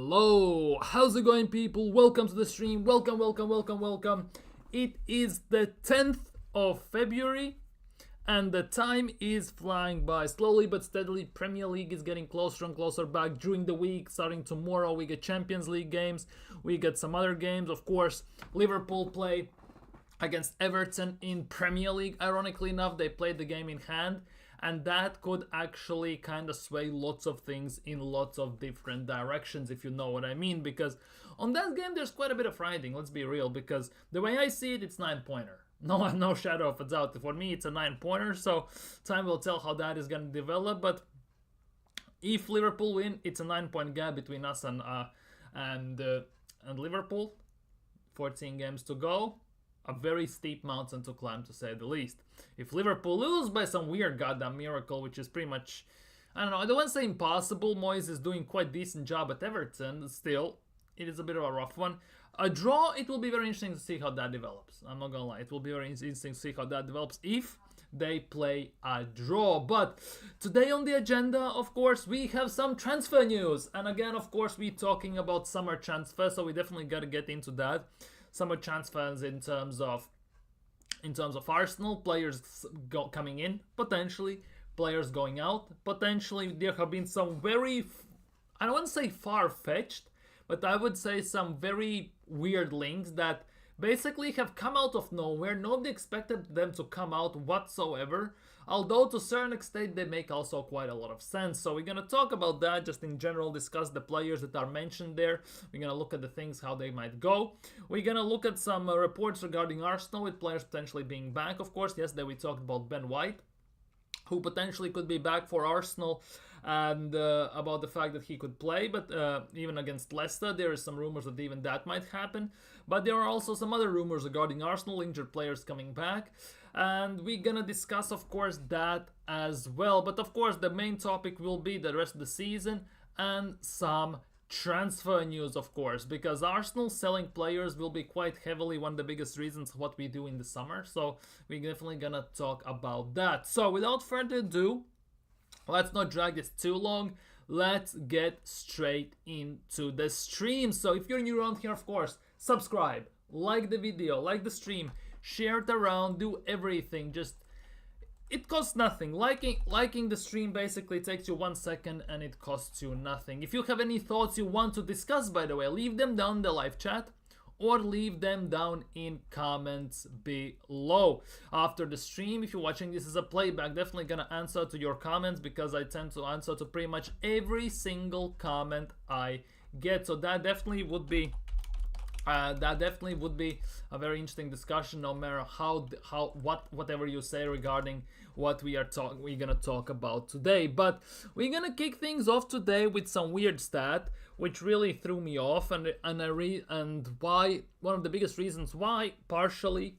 Hello, how's it going, people? Welcome to the stream. Welcome. It is the 10th of February, and the time is flying by slowly but steadily. Premier League is getting closer and closer back during the week. Starting tomorrow, we get Champions League games. We get some other games. Of course, Liverpool play against Everton in Premier League. Ironically enough, they played the game in hand, and that could actually kind of sway lots of things in lots of different directions, if you know what I mean, because on that game there's quite a bit of riding, let's be real, because the way I see it, it's 9-pointer. No shadow of a doubt. For me, it's a 9-pointer, so time will tell how that is going to develop. But if Liverpool win, it's a 9-point gap between us and Liverpool. 14 games to go. A very steep mountain to climb, to say the least. If Liverpool lose by some weird goddamn miracle, which is pretty much, I don't know, I don't want to say impossible. Moyes is doing quite decent job at Everton. Still, it is a bit of a rough one. A draw, it will be very interesting to see how that develops. I'm not gonna lie, it will be very interesting to see how that develops if they play a draw. But today on the agenda, of course, we have some transfer news. And again, of course, we're talking about summer transfer, so we definitely gotta get into that. Summer transfers in terms of Arsenal, players coming in, potentially, players going out, potentially. There have been some very, I don't want to say far-fetched, but I would say some very weird links that basically have come out of nowhere. Nobody expected them to come out whatsoever, although to a certain extent they make also quite a lot of sense. So we're going to talk about that, just in general, discuss the players that are mentioned there. We're going to look at the things, how they might go. We're going to look at some reports regarding Arsenal, with players potentially being back. Of course, yesterday we talked about Ben White, who potentially could be back for Arsenal, and about the fact that he could play, but even against Leicester, there is some rumors that even that might happen. But there are also some other rumors regarding Arsenal, injured players coming back, and we're gonna discuss, of course, that as well. But of course, the main topic will be the rest of the season and some transfer news, of course, because Arsenal selling players will be quite heavily one of the biggest reasons what we do in the summer. So we're definitely gonna talk about that. So without further ado, let's not drag this too long. Let's get straight into the stream. So if you're new around here, of course, subscribe, like the video, like the stream, share it around, do everything. Just, it costs nothing. Liking the stream basically takes you 1 second and it costs you nothing. If you have any thoughts you want to discuss, by the way, leave them down in the live chat or leave them down in comments below. After the stream, if you're watching this as a playback, definitely gonna answer to your comments, because I tend to answer to pretty much every single comment I get. So that definitely would be a very interesting discussion, no matter whatever you say regarding what we're gonna talk about today. But we're gonna kick things off today with some weird stat which really threw me off, and why one of the biggest reasons why partially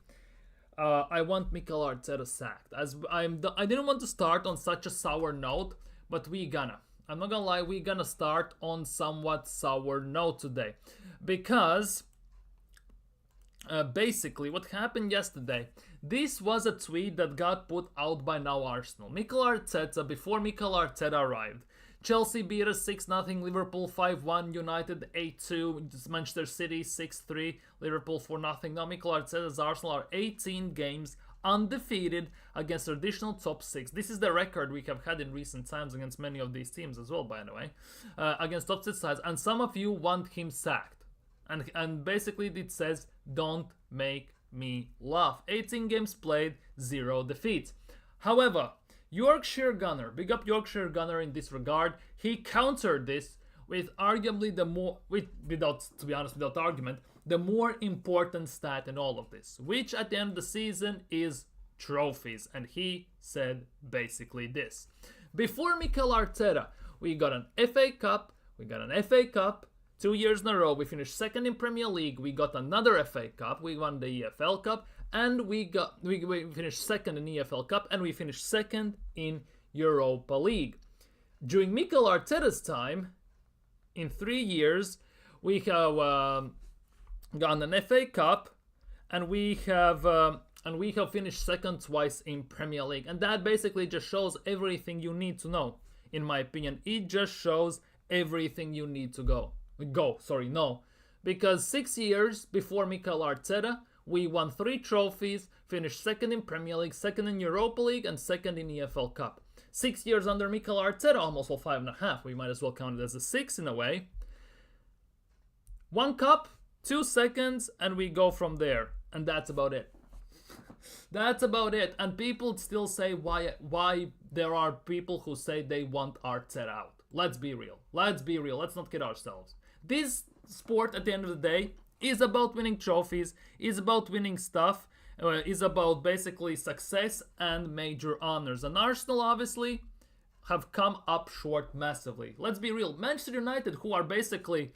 I want Mikel Arteta sacked. I didn't want to start on such a sour note, but I'm not gonna lie, we're gonna start on somewhat sour note today, because basically what happened yesterday, this was a tweet that got put out by Now Arsenal. Mikel Arteta, before Mikel Arteta arrived, Chelsea beat us 6-0, Liverpool 5-1, United 8-2, Manchester City 6-3, Liverpool 4-0. Now Mikel Arteta's Arsenal are 18 games undefeated against traditional top 6. This is the record we have had in recent times against many of these teams as well, by the way, against top 6 sides. And some of you want him sacked. And basically it says, don't make me laugh. 18 games played, 0 defeats. However, Yorkshire Gunner, big up Yorkshire Gunner in this regard, he countered this with arguably without argument, the more important stat in all of this, which at the end of the season is trophies. And he said basically this: before Mikel Arteta, we got an FA Cup, 2 years in a row, we finished second in Premier League, we got another FA Cup, we won the EFL Cup, and we finished second in EFL Cup, and we finished second in Europa League. During Mikel Arteta's time, in 3 years, we have gotten an FA Cup, and we have finished second twice in Premier League. And that basically just shows everything you need to know, in my opinion. It just shows everything you need to No. Because 6 years before Mikel Arteta, we won 3 trophies, finished second in Premier League, second in Europa League, and second in EFL Cup. 6 years under Mikel Arteta, almost 5.5. We might as well count it as a 6 in a way. 1 cup, 2 seconds, and we go from there. And that's about it. That's about it. And people still say why there are people who say they want Arteta out. Let's be real. Let's not kid ourselves. This sport, at the end of the day, is about winning trophies, is about winning stuff, is about basically success and major honors. And Arsenal, obviously, have come up short massively. Let's be real. Manchester United, who are basically,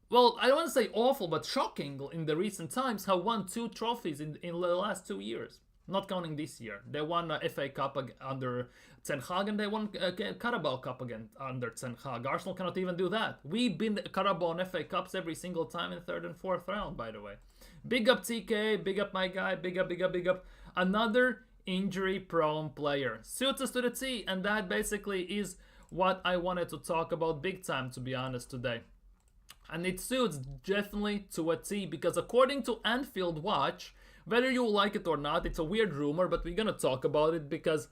well, I don't want to say awful, but shocking in the recent times, have won 2 trophies in the last 2 years. Not counting this year. They won a FA Cup under Ten Hag, and they won a Carabao Cup again under Ten Hag. Arsenal cannot even do that. We beat Carabao and FA Cups every single time in 3rd and 4th round, by the way. Big up TK, big up my guy, big up. Another injury-prone player. Suits us to the T, and that basically is what I wanted to talk about big time, to be honest, today. And it suits definitely to a T, because according to Anfield Watch, whether you like it or not, it's a weird rumor, but we're gonna talk about it because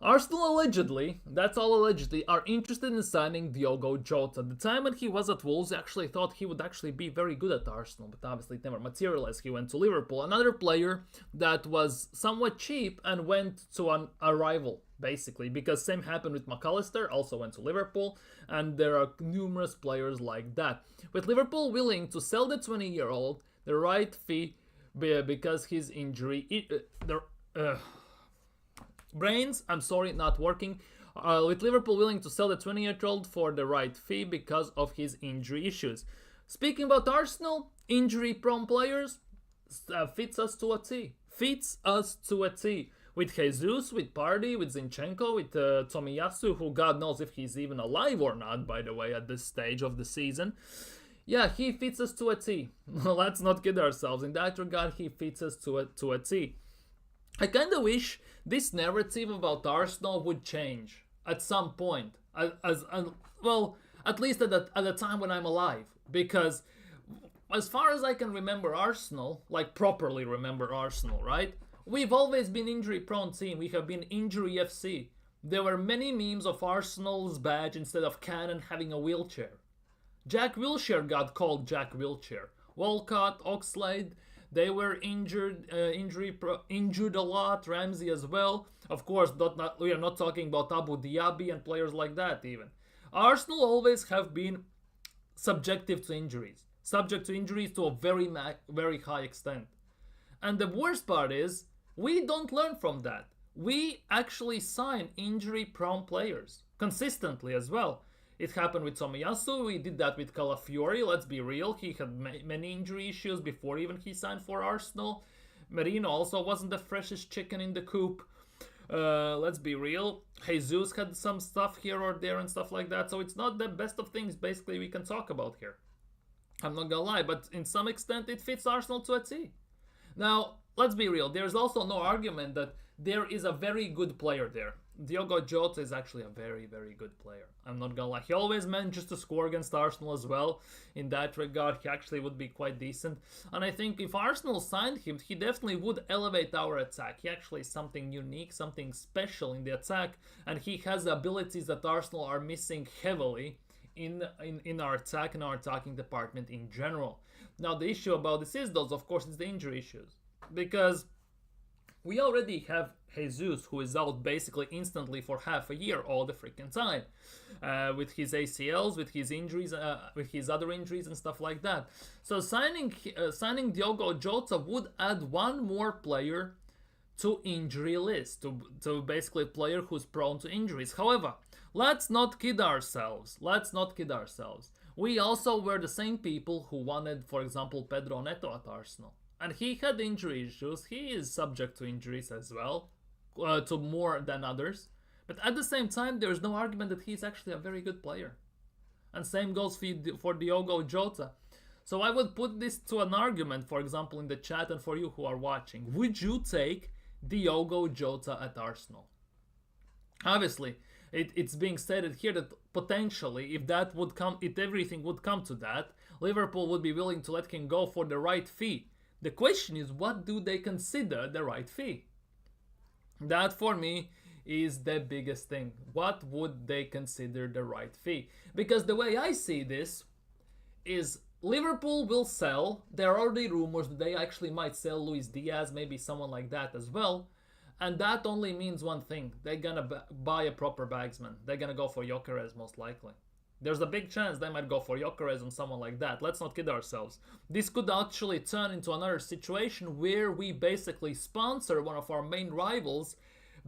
Arsenal allegedly, that's all allegedly, are interested in signing Diogo Jota. The time when he was at Wolves, I actually thought he would actually be very good at Arsenal, but obviously it never materialized. He went to Liverpool. Another player that was somewhat cheap and went to a rival, basically, because same happened with McAllister, also went to Liverpool, and there are numerous players like that. With Liverpool willing to sell the 20-year-old the right fee because his injury, brains, I'm sorry, not working. With Liverpool willing to sell the 20-year-old for the right fee because of his injury issues. Speaking about Arsenal, injury-prone players, fits us to a T. With Jesus, with Party, with Zinchenko, with Tomiyasu, who God knows if he's even alive or not, by the way, at this stage of the season. Yeah, he fits us to a T. Let's not kid ourselves. In that regard, he fits us to a T. I kind of wish this narrative about Arsenal would change at some point. Well, at least at the time when I'm alive. Because as far as I can remember Arsenal, like properly remember Arsenal, right? We've always been injury-prone team. We have been injury FC. There were many memes of Arsenal's badge instead of cannon having a wheelchair. Jack Wilshere got called Jack Wilshere. Walcott, Oxlade, they were injured a lot. Ramsey as well. Of course, we are not talking about Abu Dhabi and players like that even. Arsenal always have been subject to injuries to a very high extent. And the worst part is, we don't learn from that. We actually sign injury-prone players consistently as well. It happened with Tomiyasu, we did that with Calafiori, let's be real, he had many injury issues before even he signed for Arsenal. Merino also wasn't the freshest chicken in the coop. Let's be real, Jesus had some stuff here or there and stuff like that, so it's not the best of things basically we can talk about here. I'm not gonna lie, but in some extent it fits Arsenal to a T. Now, let's be real, there's also no argument that there is a very good player there. Diogo Jota is actually a very, very good player. I'm not gonna lie. He always manages to score against Arsenal as well. In that regard, he actually would be quite decent. And I think if Arsenal signed him, he definitely would elevate our attack. He actually is something unique, something special in the attack. And he has abilities that Arsenal are missing heavily in our attack and our attacking department in general. Now, the issue about this is, of course, it's the injury issues. Because we already have Jesus, who is out basically instantly for half a year all the freaking time, with his ACLs, with his injuries, with his other injuries and stuff like that. So signing Diogo Jota would add one more player to injury list, to basically a player who's prone to injuries. However, let's not kid ourselves. We also were the same people who wanted, for example, Pedro Neto at Arsenal. And he had injury issues. He is subject to injuries as well, to more than others. But at the same time, there is no argument that he's actually a very good player. And same goes for Diogo Jota. So I would put this to an argument, for example, in the chat and for you who are watching. Would you take Diogo Jota at Arsenal? Obviously, it's being stated here that potentially, if that would come, if everything would come to that, Liverpool would be willing to let him go for the right fee. The question is, what do they consider the right fee? That for me is the biggest thing. What would they consider the right fee? Because the way I see this is Liverpool will sell. There are already rumors that they actually might sell Luis Diaz, maybe someone like that as well. And that only means one thing. They're gonna buy a proper bagsman. They're gonna go for Gyökeres most likely. There's a big chance they might go for Gyökeres and someone like that. Let's not kid ourselves. This could actually turn into another situation where we basically sponsor one of our main rivals'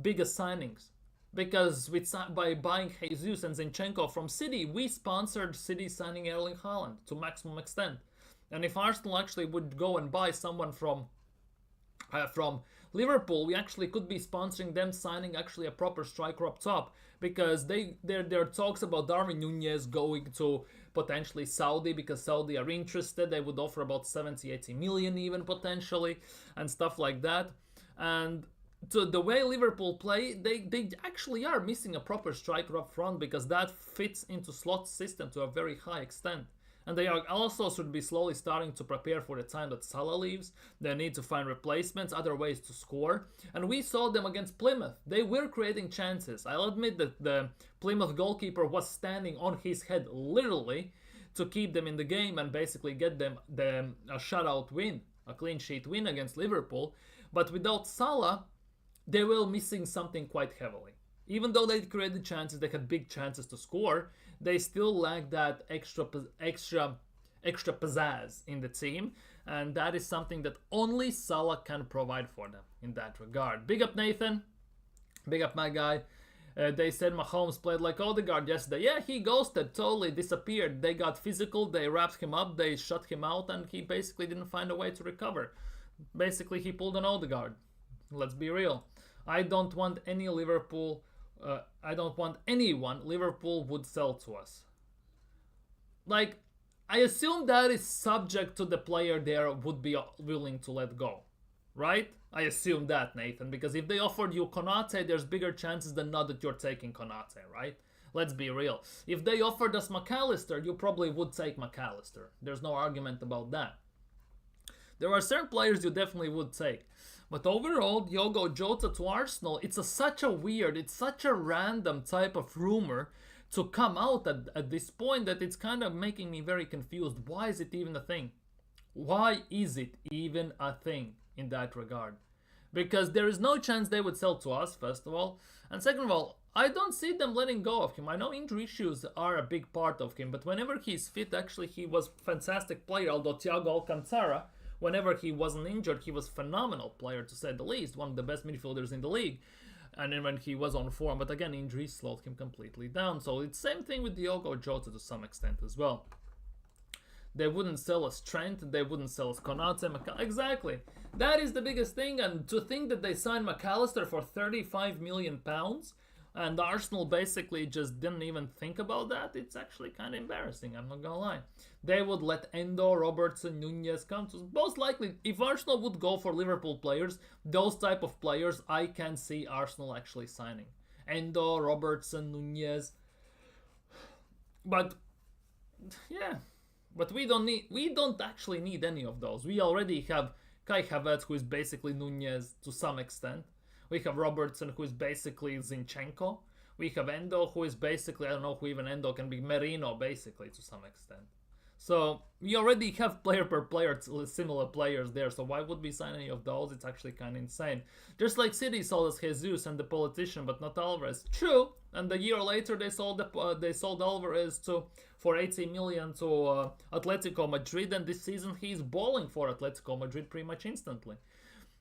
biggest signings. Because by buying Jesus and Zinchenko from City, we sponsored City signing Erling Haaland to maximum extent. And if Arsenal actually would go and buy someone from Liverpool, we actually could be sponsoring them signing actually a proper striker up top, because there are talks about Darwin Núñez going to potentially Saudi, because Saudi are interested. They would offer about 70-80 million even potentially and stuff like that. And to the way Liverpool play, they actually are missing a proper striker up front, because that fits into Slot's system to a very high extent. And they are also should be slowly starting to prepare for the time that Salah leaves. They need to find replacements, other ways to score. And we saw them against Plymouth. They were creating chances. I'll admit that the Plymouth goalkeeper was standing on his head literally to keep them in the game and basically get them a shutout win, a clean sheet win against Liverpool. But without Salah, they were missing something quite heavily. Even though they created chances, they had big chances to score, they still lack that extra pizzazz in the team, and that is something that only Salah can provide for them in that regard. Big up Nathan, big up my guy. They said Mahomes played like Odegaard yesterday. Yeah, he ghosted, totally disappeared. They got physical, they wrapped him up, they shut him out, and he basically didn't find a way to recover. Basically, he pulled an Odegaard. Let's be real. I don't want any Liverpool... I don't want anyone Liverpool would sell to us. Like, I assume that is subject to the player there would be willing to let go, right? I assume that, Nathan, because if they offered you Konate, there's bigger chances than not that you're taking Konate, right? Let's be real. If they offered us McAllister, you probably would take McAllister. There's no argument about that. There are certain players you definitely would take. But overall, Diogo Jota to Arsenal, it's such a random type of rumor to come out at this point that it's kind of making me very confused. Why is it even a thing? Why is it even a thing in that regard? Because there is no chance they would sell to us, first of all. And second of all, I don't see them letting go of him. I know injury issues are a big part of him, but whenever he's fit, actually he was a fantastic player, although Thiago Alcantara, whenever he wasn't injured, he was a phenomenal player, to say the least. One of the best midfielders in the league. And then when he was on form, but again, injuries slowed him completely down. So it's same thing with Diogo Jota to some extent as well. They wouldn't sell us Trent, they wouldn't sell us Konate, exactly. That is the biggest thing, and to think that they signed McAllister for £35 million, and Arsenal basically just didn't even think about that, it's actually kind of embarrassing, I'm not gonna lie. They would let Endo, Robertson, Núñez come to... Most likely, if Arsenal would go for Liverpool players, those type of players, I can see Arsenal actually signing. Endo, Robertson, Núñez. But, yeah. But we don't actually need any of those. We already have Kai Havertz, who is basically Núñez to some extent. We have Robertson, who is basically Zinchenko. We have Endo, who is basically, I don't know who even Endo can be, Merino, basically, to some extent. So, we already have player per player, similar players there, so why would we sign any of those? It's actually kind of insane. Just like City sold us Jesus and the politician, but not Alvarez. True, and a year later they sold Alvarez for 80 million to Atletico Madrid, and this season he's balling for Atletico Madrid pretty much instantly.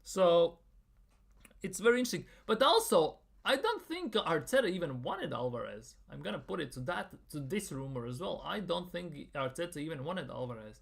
So, it's very interesting. But also, I don't think Arteta even wanted Alvarez. I'm gonna put it to this rumor as well. I don't think Arteta even wanted Alvarez.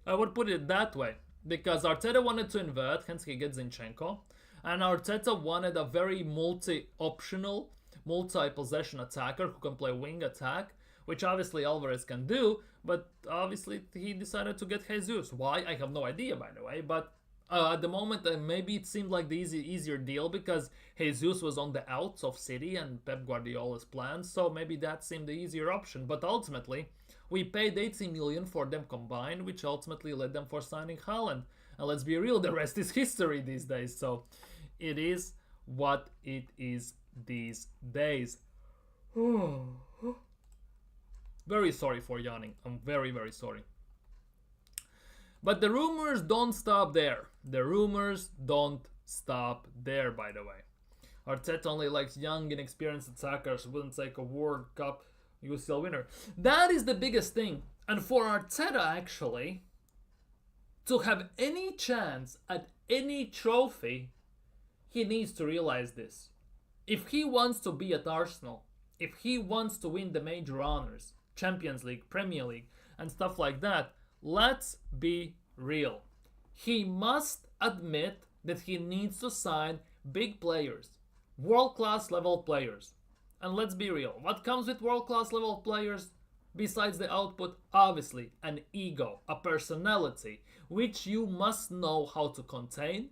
I would put it that way. Because Arteta wanted to invert, hence he gets Zinchenko. And Arteta wanted a very multi-optional, multi-possession attacker who can play wing attack, which obviously Alvarez can do, but obviously he decided to get Jesus. Why? I have no idea, by the way, but At the moment, maybe it seemed like the easier deal because Jesus was on the outs of City and Pep Guardiola's plans, so maybe that seemed the easier option. But ultimately, we paid 80 million for them combined, which ultimately led them for signing Haaland. And let's be real, the rest is history these days. So it is what it is these days. Very sorry for yawning. I'm very, very sorry. But the rumors don't stop there. The rumors don't stop there, by the way. Arteta only likes young, inexperienced attackers who wouldn't take a World Cup UCL winner. That is the biggest thing. And for Arteta, actually, to have any chance at any trophy, he needs to realize this. If he wants to be at Arsenal, if he wants to win the major honors, Champions League, Premier League, and stuff like that, let's be real. He must admit that he needs to sign big players, world-class level players. And let's be real, what comes with world-class level players? Besides the output, obviously, an ego, a personality, which you must know how to contain,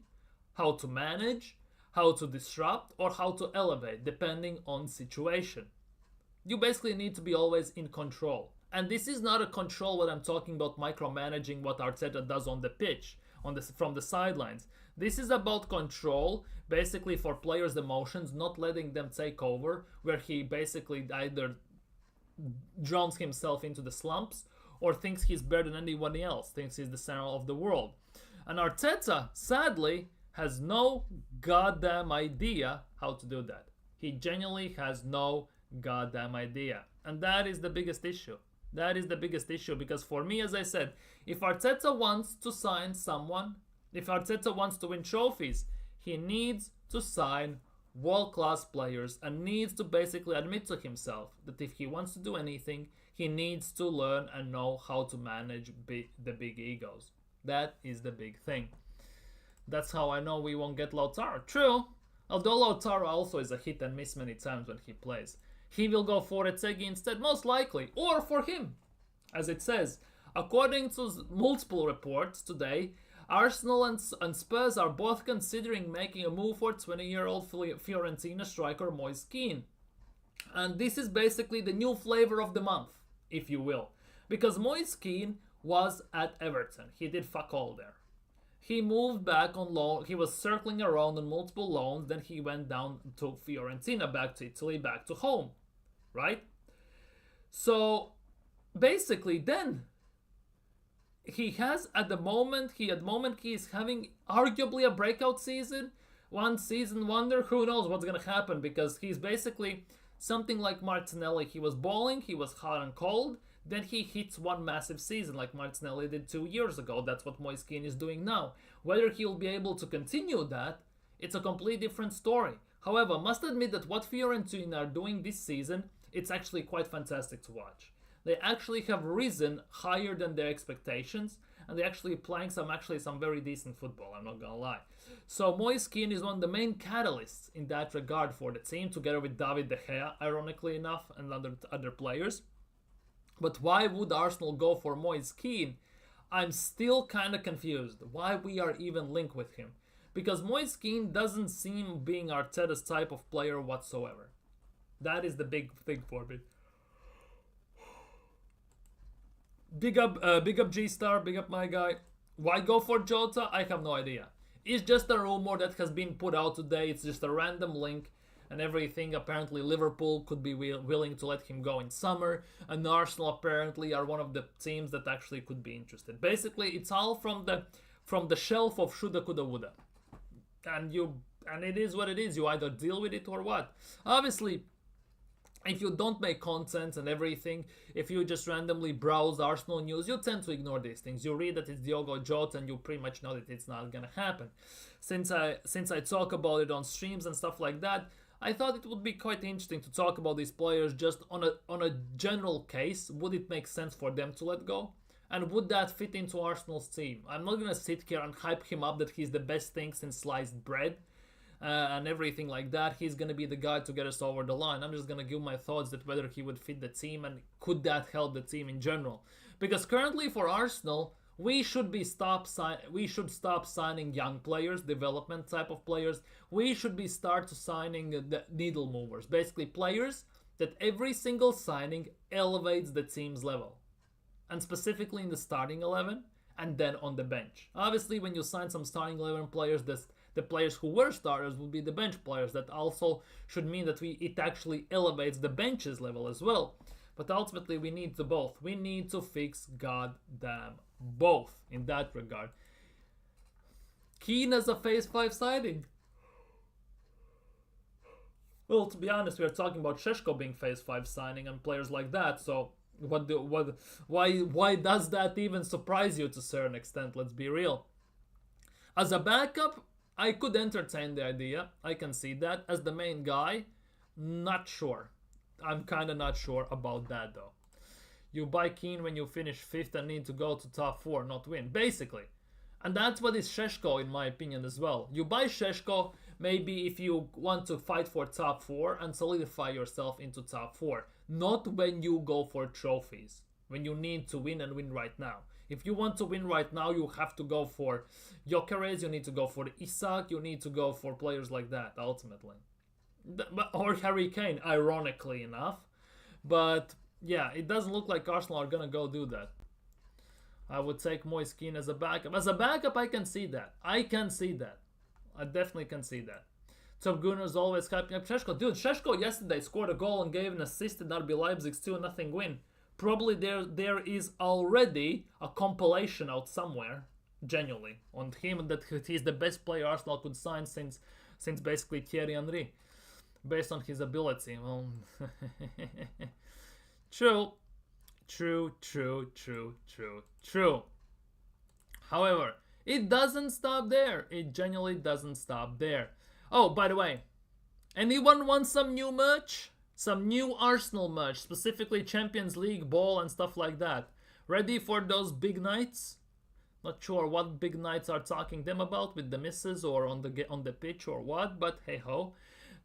how to manage, how to disrupt, or how to elevate, depending on situation. You basically need to be always in control. And this is not a control what I'm talking about micromanaging what Arteta does on the pitch, from the sidelines. This is about control, basically for players' emotions, not letting them take over, where he basically either drowns himself into the slumps or thinks he's better than anyone else, thinks he's the center of the world. And Arteta, sadly, has no goddamn idea how to do that. He genuinely has no goddamn idea. And that is the biggest issue. That is the biggest issue because for me, as I said, if Arteta wants to sign someone, if Arteta wants to win trophies, he needs to sign world-class players and needs to basically admit to himself that if he wants to do anything, he needs to learn and know how to manage the big egos. That is the big thing. That's how I know we won't get Lautaro. True, although Lautaro also is a hit and miss many times when he plays. He will go for Retegui instead, most likely, or for him. As it says, according to multiple reports today, Arsenal and Spurs are both considering making a move for 20-year-old Fiorentina striker Moise Kean. And this is basically the new flavor of the month, if you will. Because Moise Kean was at Everton. He did fuck all there. He moved back on loan. He was circling around on multiple loans. Then he went down to Fiorentina, back to Italy, back to home. Right? So basically then he has at the moment he is having arguably a breakout season, one season wonder. Who knows what's gonna happen because he's basically something like Martinelli. He was balling, he was hot and cold, then he hits one massive season like Martinelli did 2 years ago. That's what Moise Kean is doing now. Whether he'll be able to continue that, it's a completely different story. However, must admit that what Fiorentina are doing this season, it's actually quite fantastic to watch. They actually have risen higher than their expectations, and they're actually playing some very decent football, I'm not gonna lie. So Moise Kean is one of the main catalysts in that regard for the team, together with David De Gea, ironically enough, and other players. But why would Arsenal go for Moise Kean? I'm still kind of confused why we are even linked with him. Because Moise Kean doesn't seem being Arteta's type of player whatsoever. That is the big thing for me. Big up G-Star, big up my guy. Why go for Jota? I have no idea. It's just a rumor that has been put out today. It's just a random link and everything. Apparently Liverpool could be willing to let him go in summer, and Arsenal apparently are one of the teams that actually could be interested. Basically, it's all from the shelf of shoulda, coulda, woulda. And it is what it is. You either deal with it or what. Obviously, if you don't make content and everything, if you just randomly browse Arsenal news, you tend to ignore these things. You read that it's Diogo Jota and you pretty much know that it's not gonna happen. Since I talk about it on streams and stuff like that, I thought it would be quite interesting to talk about these players just on a general case. Would it make sense for them to let go? And would that fit into Arsenal's team? I'm not gonna sit here and hype him up that he's the best thing since sliced bread. And everything like that. He's going to be the guy to get us over the line. I'm just going to give my thoughts that whether he would fit the team and could that help the team in general. Because currently for Arsenal, we should stop signing young players, development type of players. We should be start to signing the needle movers, basically players that every single signing elevates the team's level, and specifically in the starting 11 and then on the bench. Obviously, when you sign some starting 11 players, the players who were starters will be the bench players. That also should mean that it actually elevates the bench's level as well. But ultimately, we need the both. We need to fix goddamn both in that regard. Keane as a phase 5 signing. Well, to be honest, we are talking about Šeško being phase 5 signing and players like that. So why does that even surprise you to a certain extent? Let's be real. As a backup, I could entertain the idea. I can see that. As the main guy, not sure. I'm kind of not sure about that though. You buy Keane when you finish 5th and need to go to top 4, not win, basically. And that's what is Šeško in my opinion as well. You buy Šeško maybe if you want to fight for top 4 and solidify yourself into top 4. Not when you go for trophies. When you need to win and win right now. If you want to win right now, you have to go for Gyökeres, you need to go for Isak, you need to go for players like that, ultimately. Or Harry Kane, ironically enough. But yeah, it doesn't look like Arsenal are going to go do that. I would take Moise Kean as a backup. As a backup, I can see that. I definitely can see that. Top Gunnar's always hyping up Šeško. Dude, Šeško yesterday scored a goal and gave an assist in RB Leipzig's 2-0 win. Probably there is already a compilation out somewhere, genuinely, on him that he's the best player Arsenal could sign since basically Thierry Henry, based on his ability. Well, True. However, it doesn't stop there. It genuinely doesn't stop there. Oh, by the way, anyone want some new merch? Some new Arsenal merch, specifically Champions League ball and stuff like that. Ready for those big nights? Not sure what big nights are talking them about with the misses or on the pitch or what, but hey ho.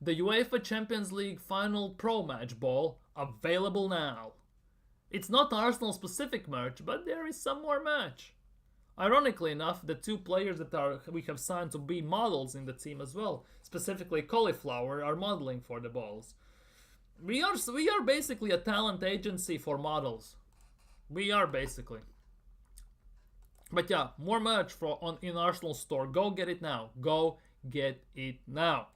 The UEFA Champions League Final Pro Match ball available now. It's not Arsenal specific merch, but there is some more merch. Ironically enough, the 2 players that we have signed to be models in the team as well, specifically Cauliflower, are modeling for the balls. We are basically a talent agency for models. We are basically. But yeah, more merch in Arsenal store. Go get it now. Go get it now.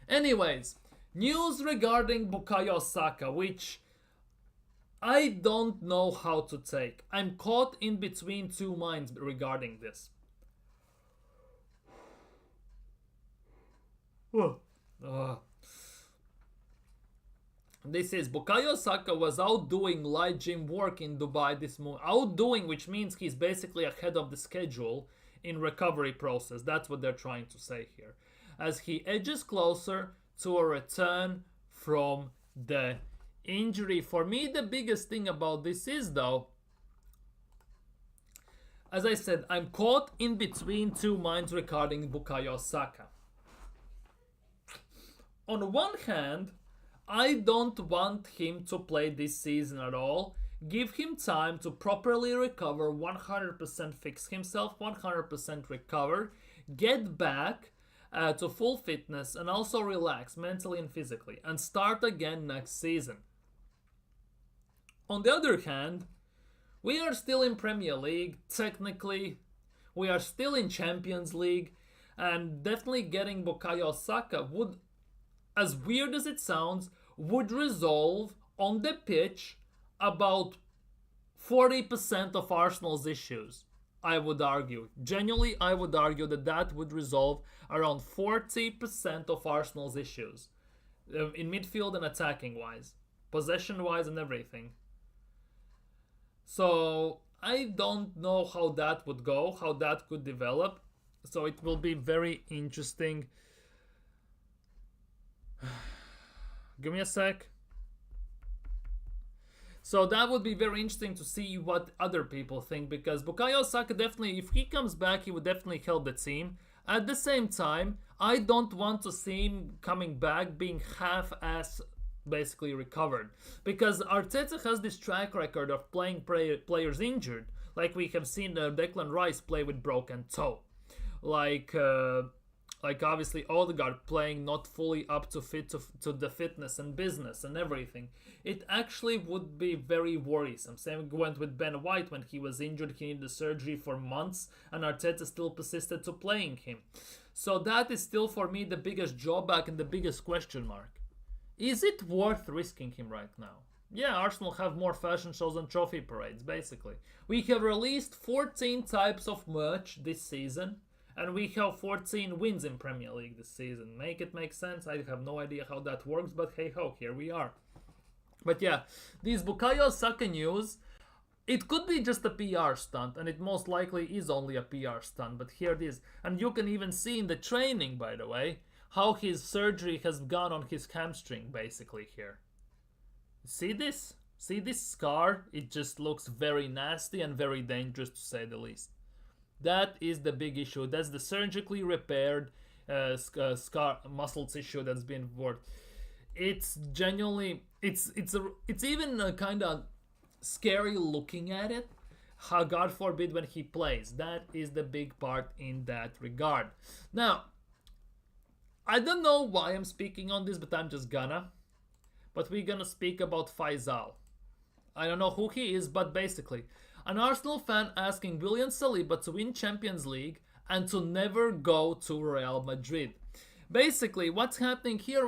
Anyways, news regarding Bukayo Saka, which I don't know how to take. I'm caught in between 2 minds regarding this. This is Bukayo Saka was out doing light gym work in Dubai this morning. Outdoing, which means he's basically ahead of the schedule in recovery process. That's what they're trying to say here. As he edges closer to a return from the injury. For me, the biggest thing about this is though, as I said, I'm caught in between 2 minds regarding Bukayo Saka. On one hand, I don't want him to play this season at all. Give him time to properly recover, 100% fix himself, 100% recover, get back to full fitness and also relax mentally and physically and start again next season. On the other hand, we are still in Premier League, technically. We are still in Champions League, and definitely getting Bukayo Saka would, as weird as it sounds, would resolve on the pitch about 40% of Arsenal's issues, I would argue. Genuinely, I would argue that would resolve around 40% of Arsenal's issues. In midfield and attacking wise. Possession wise and everything. So, I don't know how that would go, how that could develop. So it will be very interesting. Give me a sec. So that would be very interesting to see what other people think, because Bukayo Saka definitely, if he comes back, he would definitely help the team. At the same time, I don't want to see him coming back being half-ass basically recovered, because Arteta has this track record of playing players injured. Like we have seen Declan Rice play with broken toe. Like obviously Odegaard playing not fully up to to the fitness and business and everything. It actually would be very worrisome. Same went with Ben White when he was injured. He needed surgery for months, and Arteta still persisted to playing him. So that is still for me the biggest drawback and the biggest question mark. Is it worth risking him right now? Yeah, Arsenal have more fashion shows and trophy parades, basically. We have released 14 types of merch this season, and we have 14 wins in Premier League this season. Make it make sense? I have no idea how that works, but hey ho, here we are. But yeah, these Bukayo Saka news, it could be just a PR stunt, and it most likely is only a PR stunt, but here it is. And you can even see in the training, by the way, how his surgery has gone on his hamstring, basically, here. See this? See this scar? It just looks very nasty and very dangerous, to say the least. That is the big issue. That's the surgically repaired scar muscle tissue that's been worked. It's genuinely, it's even kind of scary looking at it. How, God forbid, when he plays. That is the big part in that regard. Now, I don't know why I'm speaking on this, but I'm just gonna. But we're gonna speak about Faisal. I don't know who he is, but basically, an Arsenal fan asking William Saliba to win Champions League and to never go to Real Madrid. Basically, what's happening here,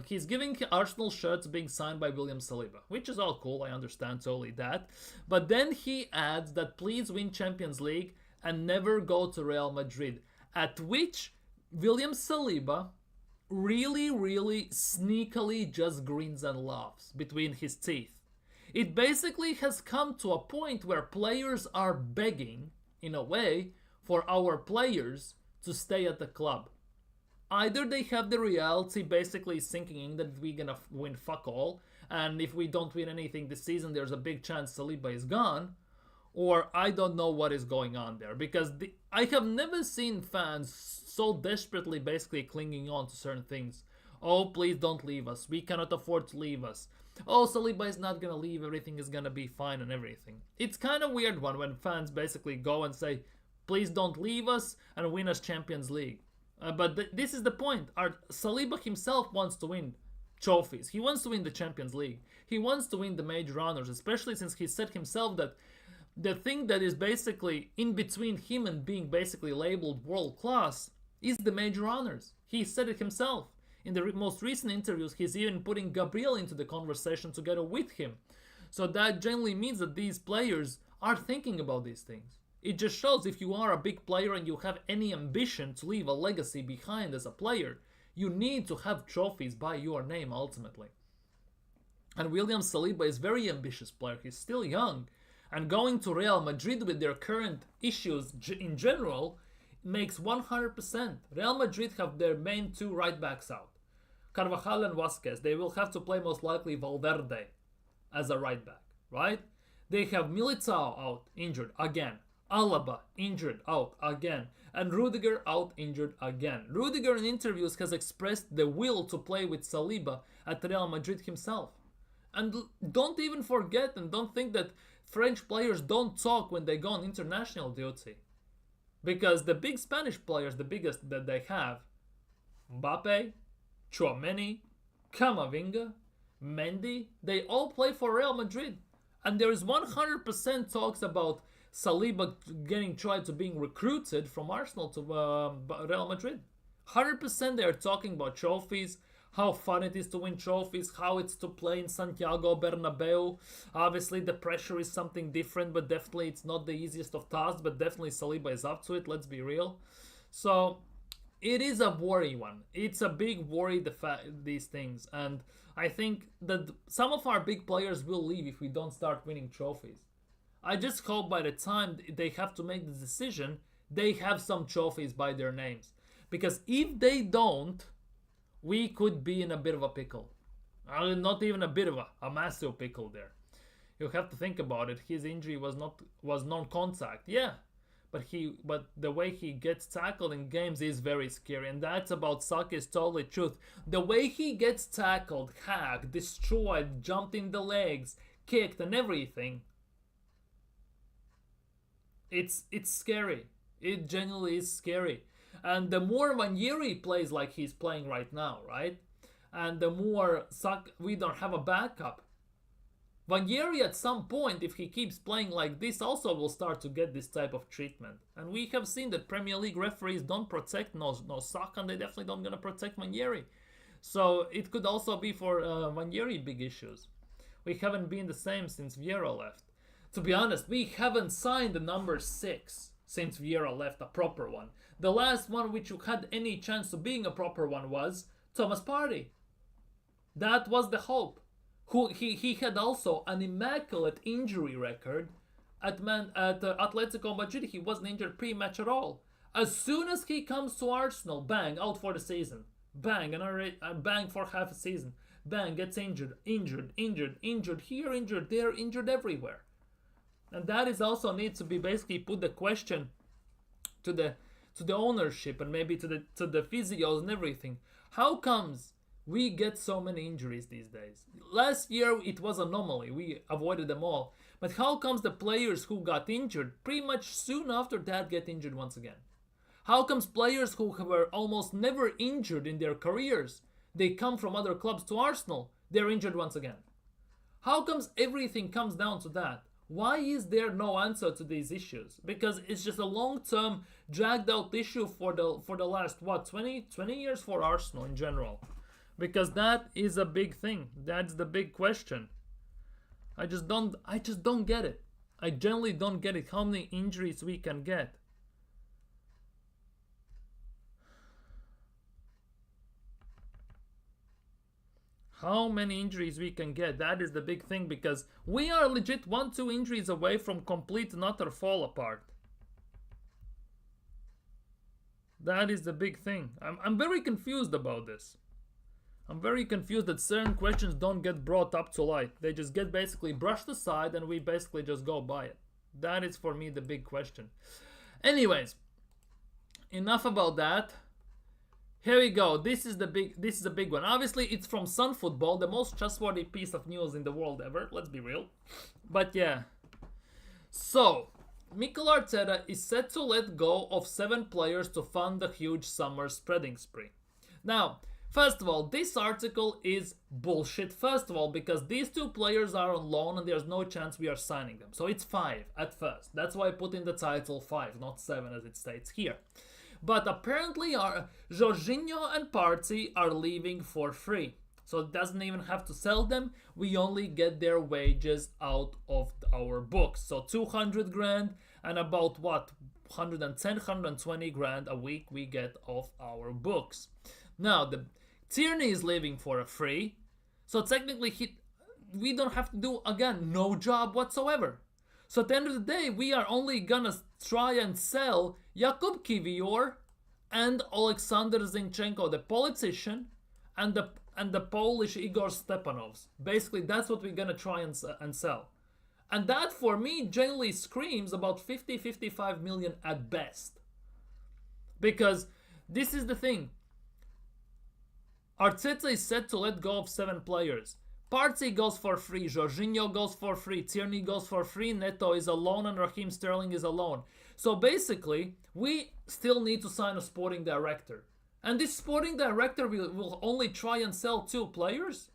he's giving Arsenal shirts being signed by William Saliba, which is all cool, I understand totally that. But then he adds that please win Champions League and never go to Real Madrid. At which William Saliba really, really sneakily just grins and laughs between his teeth. It basically has come to a point where players are begging, in a way, for our players to stay at the club. Either they have the reality basically sinking in that we're gonna win fuck all, and if we don't win anything this season, there's a big chance Saliba is gone, or I don't know what is going on there, because I have never seen fans so desperately basically clinging on to certain things. Oh, please don't leave us. We cannot afford to leave us. Oh, Saliba is not gonna leave. Everything is gonna be fine and everything. It's kind of weird one when fans basically go and say, please don't leave us and win us Champions League. But this is the point. Saliba himself wants to win trophies. He wants to win the Champions League. He wants to win the major honors, especially since he said himself that the thing that is basically in between him and being basically labeled world class is the major honors. He said it himself. In the most recent interviews, he's even putting Gabriel into the conversation together with him. So that generally means that these players are thinking about these things. It just shows if you are a big player and you have any ambition to leave a legacy behind as a player, you need to have trophies by your name ultimately. And William Saliba is a very ambitious player. He's still young. And going to Real Madrid with their current issues in general makes 100%. Real Madrid have their main two right backs out. Carvajal and Vasquez. They will have to play most likely Valverde as a right back, right? They have Militao out, injured again. Alaba injured, out again. And Rudiger out, injured again. Rudiger in interviews has expressed the will to play with Saliba at Real Madrid himself. And don't even forget and don't think that French players don't talk when they go on international duty. Because the big Spanish players, the biggest that they have, Mbappe, Tchouameni, Camavinga, Mendy, they all play for Real Madrid. And there is 100% talks about Saliba tried to being recruited from Arsenal to Real Madrid. 100% they are talking about trophies, how fun it is to win trophies, how it's to play in Santiago Bernabeu. Obviously the pressure is something different, but definitely it's not the easiest of tasks, but definitely Saliba is up to it, let's be real. So it is a worry one. It's a big worry, these things. And I think that some of our big players will leave if we don't start winning trophies. I just hope by the time they have to make the decision, they have some trophies by their names. Because if they don't, we could be in a bit of a pickle. Not even a bit of a massive pickle there. You have to think about it. His injury was non-contact. Yeah. But the way he gets tackled in games is very scary. And that's about Saka is totally truth. The way he gets tackled, hacked, destroyed, jumped in the legs, kicked and everything. It's scary. It genuinely is scary. And the more Ranieri plays like he's playing right now, right? And the more we don't have a backup. Ranieri at some point, if he keeps playing like this, also will start to get this type of treatment. And we have seen that Premier League referees don't protect no Saka, and they definitely don't gonna protect Ranieri. So it could also be for Ranieri big issues. We haven't been the same since Vieira left. To be honest, we haven't signed the number 6 since Vieira left, a proper one. The last one which had any chance of being a proper one was Thomas Partey. That was the hope. He had also an immaculate injury record at Atletico Madrid. He wasn't injured pre-match at all. As soon as he comes to Arsenal, bang, out for the season. Bang, bang for half a season. Bang, gets injured here, injured there, injured everywhere. And that is also needs to be basically put the question to the ownership and maybe to the physios and everything. How comes we get so many injuries these days? Last year it was anomaly. We avoided them all. But how comes the players who got injured pretty much soon after that get injured once again? How comes players who were almost never injured in their careers, they come from other clubs to Arsenal, they're injured once again? How comes everything comes down to that? Why is there no answer to these issues? Because it's just a long-term, dragged-out issue for the last, 20 years for Arsenal in general. Because that is a big thing. That's the big question. I just don't get it. I generally don't get it, how many injuries we can get. How many injuries we can get, that is the big thing, because we are legit 1-2 injuries away from complete and utter fall apart. That is the big thing. I'm very confused about this. I'm very confused that certain questions don't get brought up to light. They just get basically brushed aside and we basically just go by it. That is for me the big question. Anyways, enough about that. Here we go. This is a big one. Obviously, it's from Sun Football, the most trustworthy piece of news in the world ever. Let's be real. But yeah. So, Mikel Arteta is set to let go of 7 players to fund the huge summer spreading spree. Now, first of all, this article is bullshit. First of all, because these 2 players are on loan and there's no chance we are signing them. So it's 5 at first. That's why I put in the title 5, not 7 as it states here. But apparently Jorginho and Partey are leaving for free. So it doesn't even have to sell them. We only get their wages out of our books. So 200 grand and about 110, 120 grand a week we get off our books. Now, the Tierney is leaving for a free. So technically we don't have to do, again, no job whatsoever. So at the end of the day, we are only gonna try and sell Jakub Kiwior and Alexander Zinchenko, the politician, and the Polish Igor Stepanovs. Basically, that's what we're gonna try and sell. And that, for me, generally screams about 50-55 million at best. Because this is the thing. Arteta is set to let go of 7 players. Partey goes for free, Jorginho goes for free, Tierney goes for free, Neto is alone, and Raheem Sterling is alone. So basically, we still need to sign a sporting director. And this sporting director will only try and sell 2 players?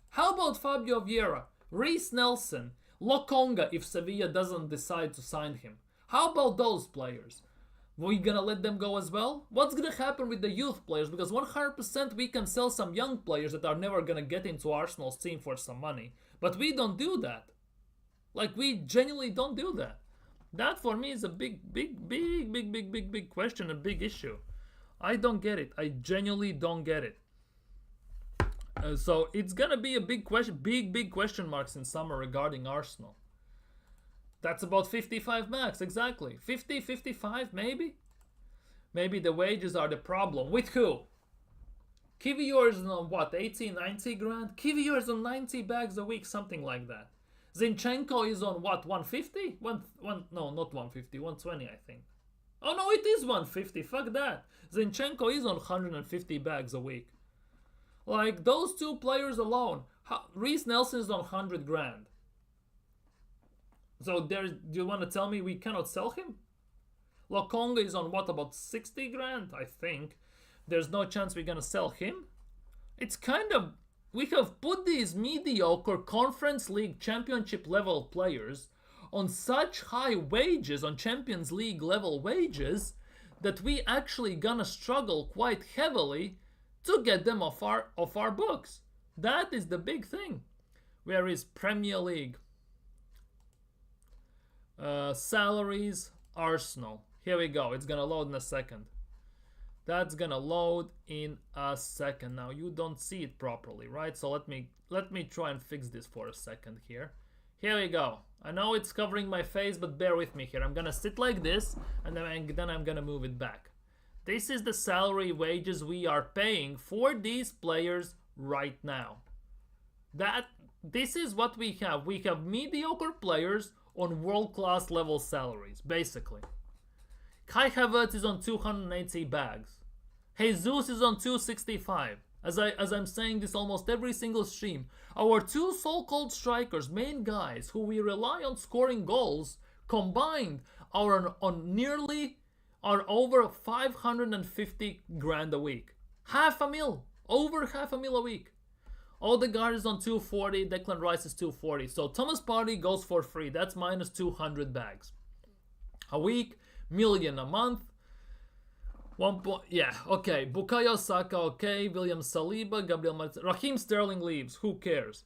How about Fabio Vieira, Reece Nelson, Lokonga if Sevilla doesn't decide to sign him? How about those players? We gonna let them go as well? What's gonna happen with the youth players? Because 100% we can sell some young players that are never gonna get into Arsenal's team for some money. But we don't do that. Like, we genuinely don't do that. That for me is a big question, a big issue. I don't get it. I genuinely don't get it. So it's gonna be a big question, big question marks in summer regarding Arsenal. That's about 55 max, exactly. 50, 55, maybe? Maybe the wages are the problem. With who? Kiwior is on what, 80, 90 grand? Kiwior is on 90 bags a week, something like that. Zinchenko is on what, 150? No, not 150, 120 I think. Oh no, it is 150, fuck that. Zinchenko is on 150 bags a week. Like, those 2 players alone. Reece Nelson is on 100 grand. So do you want to tell me we cannot sell him? Lokonga is on what, about 60 grand, I think. There's no chance we're gonna sell him. It's kind of, we have put these mediocre Conference League Championship level players on such high wages, on Champions League level wages, that we actually gonna struggle quite heavily to get them off our books. That is the big thing. Where is Premier League? Salaries, Arsenal. Here we go. It's gonna load in a second. That's gonna load in a second. Now you don't see it properly, right? So let me try and fix this for a second here. Here we go. I know it's covering my face, but bear with me here. I'm gonna sit like this, and then I'm gonna move it back. This is the salary wages we are paying for these players right now. This is what we have. We have mediocre players on world-class level salaries, basically. Kai Havertz is on 280 bags. Jesus is on 265. As I'm saying this almost every single stream, our two so-called strikers, main guys who we rely on scoring goals, combined are over 550 grand a week. Over half a mil a week. Odegaard is on 240, Declan Rice is 240. So Thomas Partey goes for free. That's minus 200 bags a week, million a month. Yeah, okay. Bukayo Saka, okay. William Saliba, Gabriel Martinez. Raheem Sterling leaves. Who cares?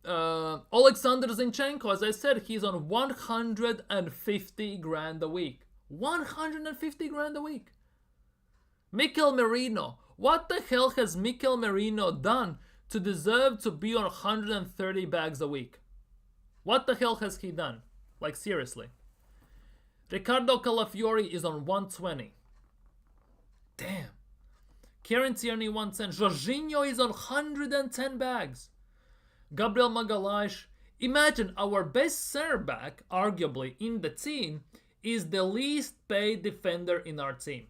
Alexander Zinchenko, as I said, he's on 150 grand a week. 150 grand a week. Mikel Merino. What the hell has Mikel Merino done to deserve to be on 130 bags a week? What the hell has he done? Like, seriously. Ricardo Calafiori is on 120. Damn. Kieran Tierney 110. Jorginho is on 110 bags. Gabriel Magalhaes. Imagine our best center back, arguably, in the team, is the least paid defender in our team.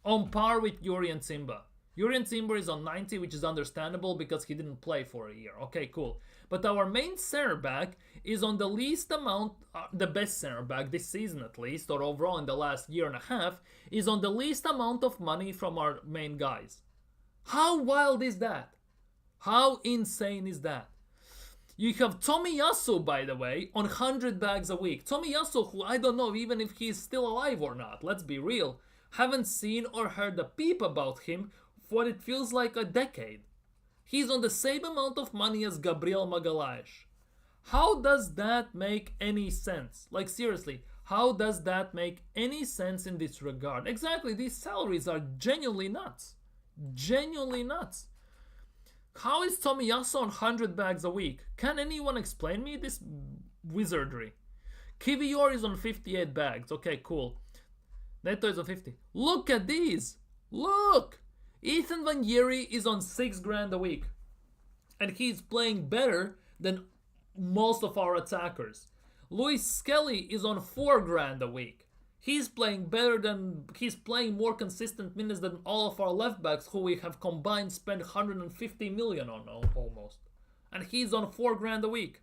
On par with Jurrien Timber. Jurrien Timber is on 90, which is understandable because he didn't play for a year. Okay, cool. But our main center back is on the least amount, the best center back this season at least, or overall in the last year and a half, is on the least amount of money from our main guys. How wild is that? How insane is that? You have Tomiyasu, by the way, on 100 bags a week. Tomiyasu, who I don't know even if he's still alive or not, let's be real. Haven't seen or heard a peep about him for what it feels like a decade. He's on the same amount of money as Gabriel Magalhaes. How does that make any sense? Like, seriously, how does that make any sense in this regard? Exactly, these salaries are genuinely nuts. Genuinely nuts. How is Tomiyasu on 100 bags a week? Can anyone explain me this wizardry? Kiwior is on 58 bags. Okay, cool. Neto is on 50. Look at these. Look. Ethan Vanieri is on 6 grand a week. And he's playing better than most of our attackers. Luis Skelly is on 4 grand a week. He's playing more consistent minutes than all of our left backs who we have combined spent 150 million on almost. And he's on 4 grand a week.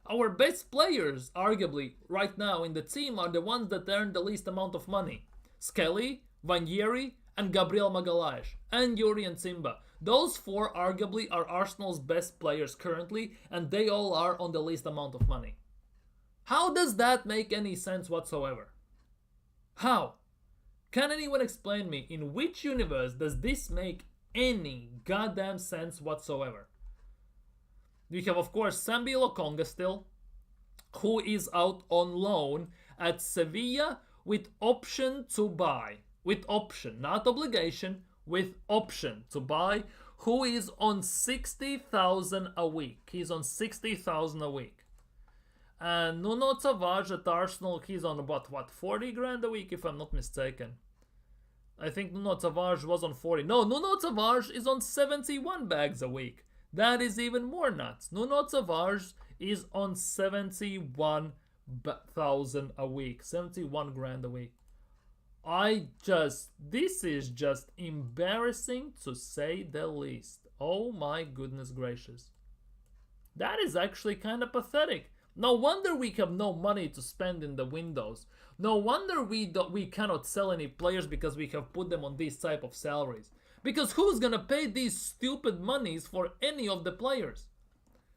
Our best players, arguably, right now in the team are the ones that earn the least amount of money. Skelly, Vanieri, and Gabriel Magalhaes, and Jurrien Timber. Those 4 arguably are Arsenal's best players currently, and they all are on the least amount of money. How does that make any sense whatsoever? How? Can anyone explain me in which universe does this make any goddamn sense whatsoever? We have, of course, Sambi Lokonga still, who is out on loan at Sevilla with option to buy. With option, not obligation, with option to buy, who is on 60,000 a week. He's on 60,000 a week. And Nuno Tavares at Arsenal, he's on about, 40 grand a week if I'm not mistaken. I think Nuno Tavares was on 40. No, Nuno Tavares is on 71 bags a week. That is even more nuts. Nuno Tavares is on 71,000 a week. 71 grand a week. This is just embarrassing to say the least. Oh my goodness gracious. That is actually kind of pathetic. No wonder we have no money to spend in the windows. No wonder we cannot sell any players because we have put them on these type of salaries. Because who's gonna pay these stupid monies for any of the players?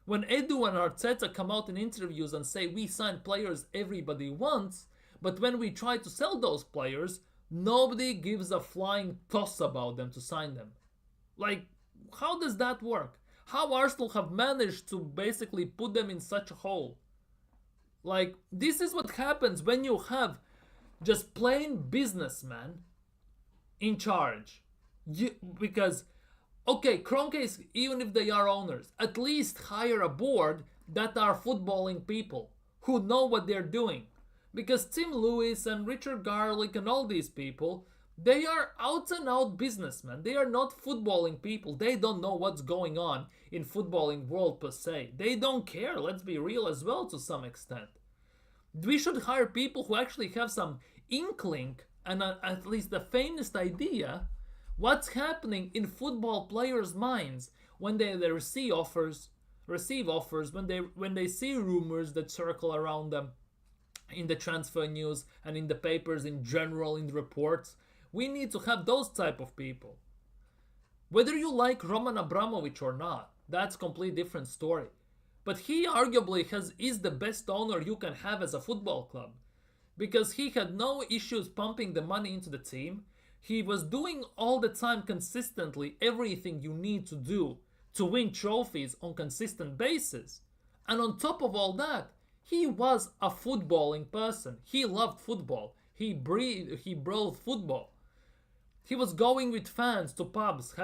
When Edu and Arteta come out in interviews and say we sign players everybody wants, but when we try to sell those players, nobody gives a flying toss about them to sign them. Like, how does that work? How Arsenal have managed to basically put them in such a hole? Like, this is what happens when you have just plain businessmen in charge. Because, okay, Kroenkes, even if they are owners, at least hire a board that are footballing people who know what they're doing. Because Tim Lewis and Richard Garlick and all these people, they are out and out businessmen. They are not footballing people. They don't know what's going on in footballing world per se. They don't care, let's be real as well to some extent. We should hire people who actually have some inkling and at least the faintest idea what's happening in football players' minds when they receive offers, when they see rumors that circle around them in the transfer news and in the papers in general, in the reports. We need to have those type of people. Whether you like Roman Abramovich or not, that's a completely different story. But he arguably is the best owner you can have as a football club. Because he had no issues pumping the money into the team. He was doing all the time consistently everything you need to do to win trophies on consistent basis. And on top of all that, he was a footballing person. He loved football. He breathed football. He was going with fans to pubs,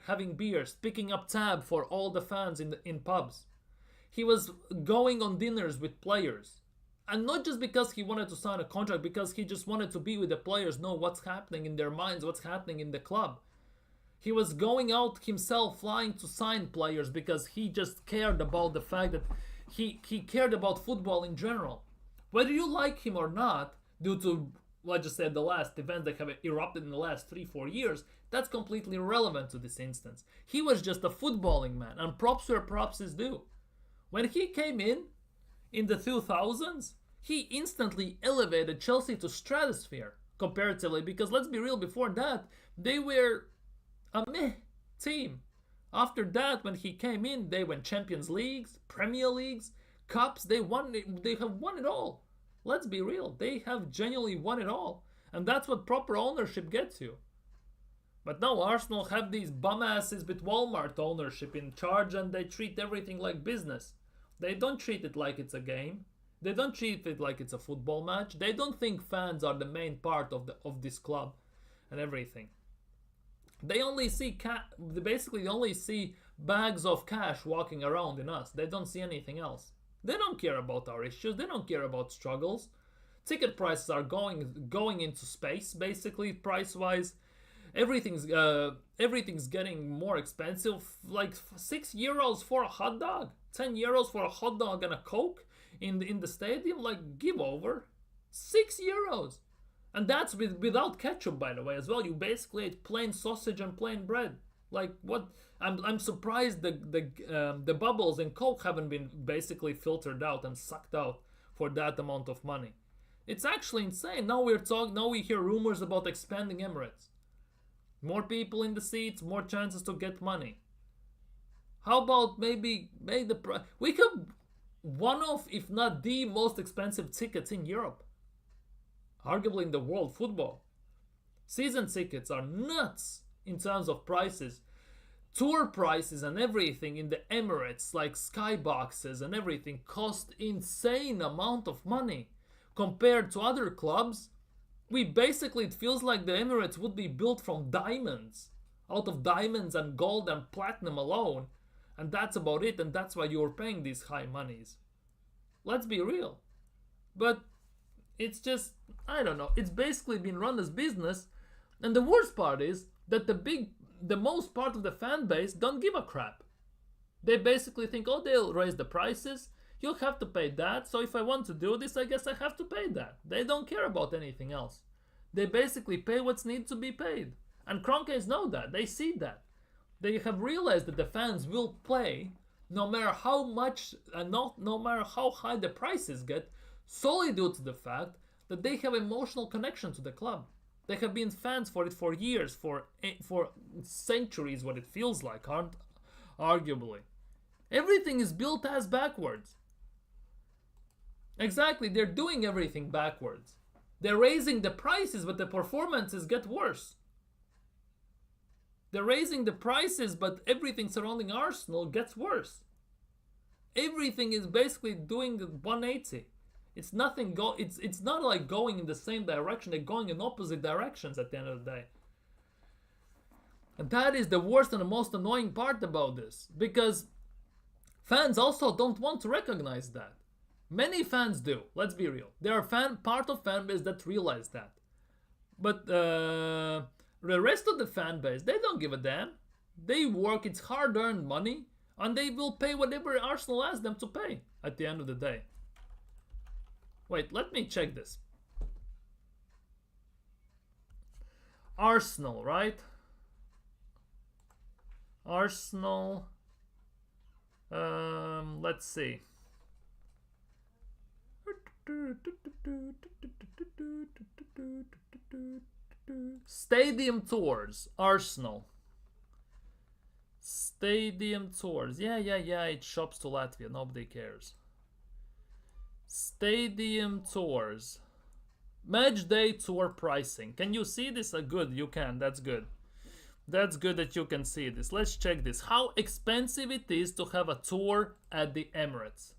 having beers, picking up tab for all the fans in pubs. He was going on dinners with players. And not just because he wanted to sign a contract, because he just wanted to be with the players, know what's happening in their minds, what's happening in the club. He was going out himself, flying to sign players because he just cared about the fact that he cared about football in general. Whether you like him or not, due to, let's just say, the last events that have erupted in the last 3-4 years, that's completely irrelevant to this instance. He was just a footballing man, and props where props is due. When he came in the 2000s, he instantly elevated Chelsea to stratosphere comparatively, because let's be real, before that, they were a meh team. After that, when he came in, they won Champions Leagues, Premier Leagues, Cups. They have won it all. Let's be real, they have genuinely won it all. And that's what proper ownership gets you. But now Arsenal have these bum asses with Walmart ownership in charge, and they treat everything like business. They don't treat it like it's a game. They don't treat it like it's a football match. They don't think fans are the main part of this club and everything. They only see basically only see bags of cash walking around in us. They don't see anything else. They don't care about our issues. They don't care about struggles. Ticket prices are going into space, basically, price-wise. Everything's getting more expensive. Like €6 for a hot dog, €10 for a hot dog and a Coke in the stadium. Like, give over. €6. And that's without ketchup, by the way, as well. You basically ate plain sausage and plain bread. Like, what? I'm surprised the bubbles in Coke haven't been basically filtered out and sucked out for that amount of money. It's actually insane. Now we hear rumors about expanding Emirates. More people in the seats, more chances to get money. How about maybe make the price? We could one of, if not the most expensive tickets in Europe. Arguably in the world football. Season tickets are nuts in terms of prices. Tour prices and everything in the Emirates, like skyboxes and everything, cost insane amount of money. Compared to other clubs, it feels like the Emirates would be built from diamonds. Out of diamonds and gold and platinum alone. And that's about it, and that's why you're paying these high monies. Let's be real. But it's just, I don't know, it's basically been run as business. And the worst part is that the most part of the fan base don't give a crap. They basically think, oh, they'll raise the prices, you'll have to pay that, so if I want to do this, I guess I have to pay that. They don't care about anything else. They basically pay what's needs to be paid. And Kroenkes know that, they see that. They have realized that the fans will pay no matter how much, no matter how high the prices get, solely due to the fact that they have emotional connection to the club. They have been fans for it for years, for centuries. What it feels like, aren't arguably. Everything is built as backwards. Exactly, they're doing everything backwards. They're raising the prices, but the performances get worse. They're raising the prices, but everything surrounding Arsenal gets worse. Everything is basically doing 180. It's nothing it's not like going in the same direction, they're going in opposite directions at the end of the day. And that is the worst and the most annoying part about this, because fans also don't want to recognize that. Many fans do, let's be real. There are part of fan base that realize that. But the rest of the fan base, they don't give a damn. They work, it's hard-earned money, and they will pay whatever Arsenal asks them to pay at the end of the day. Wait, let me check this. Arsenal, right? Arsenal. Let's see. Stadium tours, Arsenal. Stadium tours. Yeah, it shops to Latvia. Nobody cares. Stadium tours. Match day tour pricing. Can you see this? Good, you can. That's good. That's good that you can see this. Let's check this. How expensive it is to have a tour at the Emirates.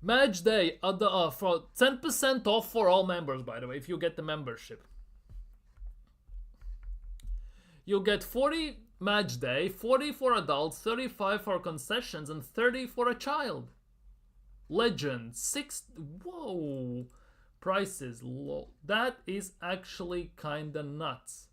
Match day at the for 10% off for all members, by the way, if you get the membership. You get 40 match day, 40 for adults, 35 for concessions, and 30 for a child. Legend, 6. Whoa, prices low. That is actually kinda nuts.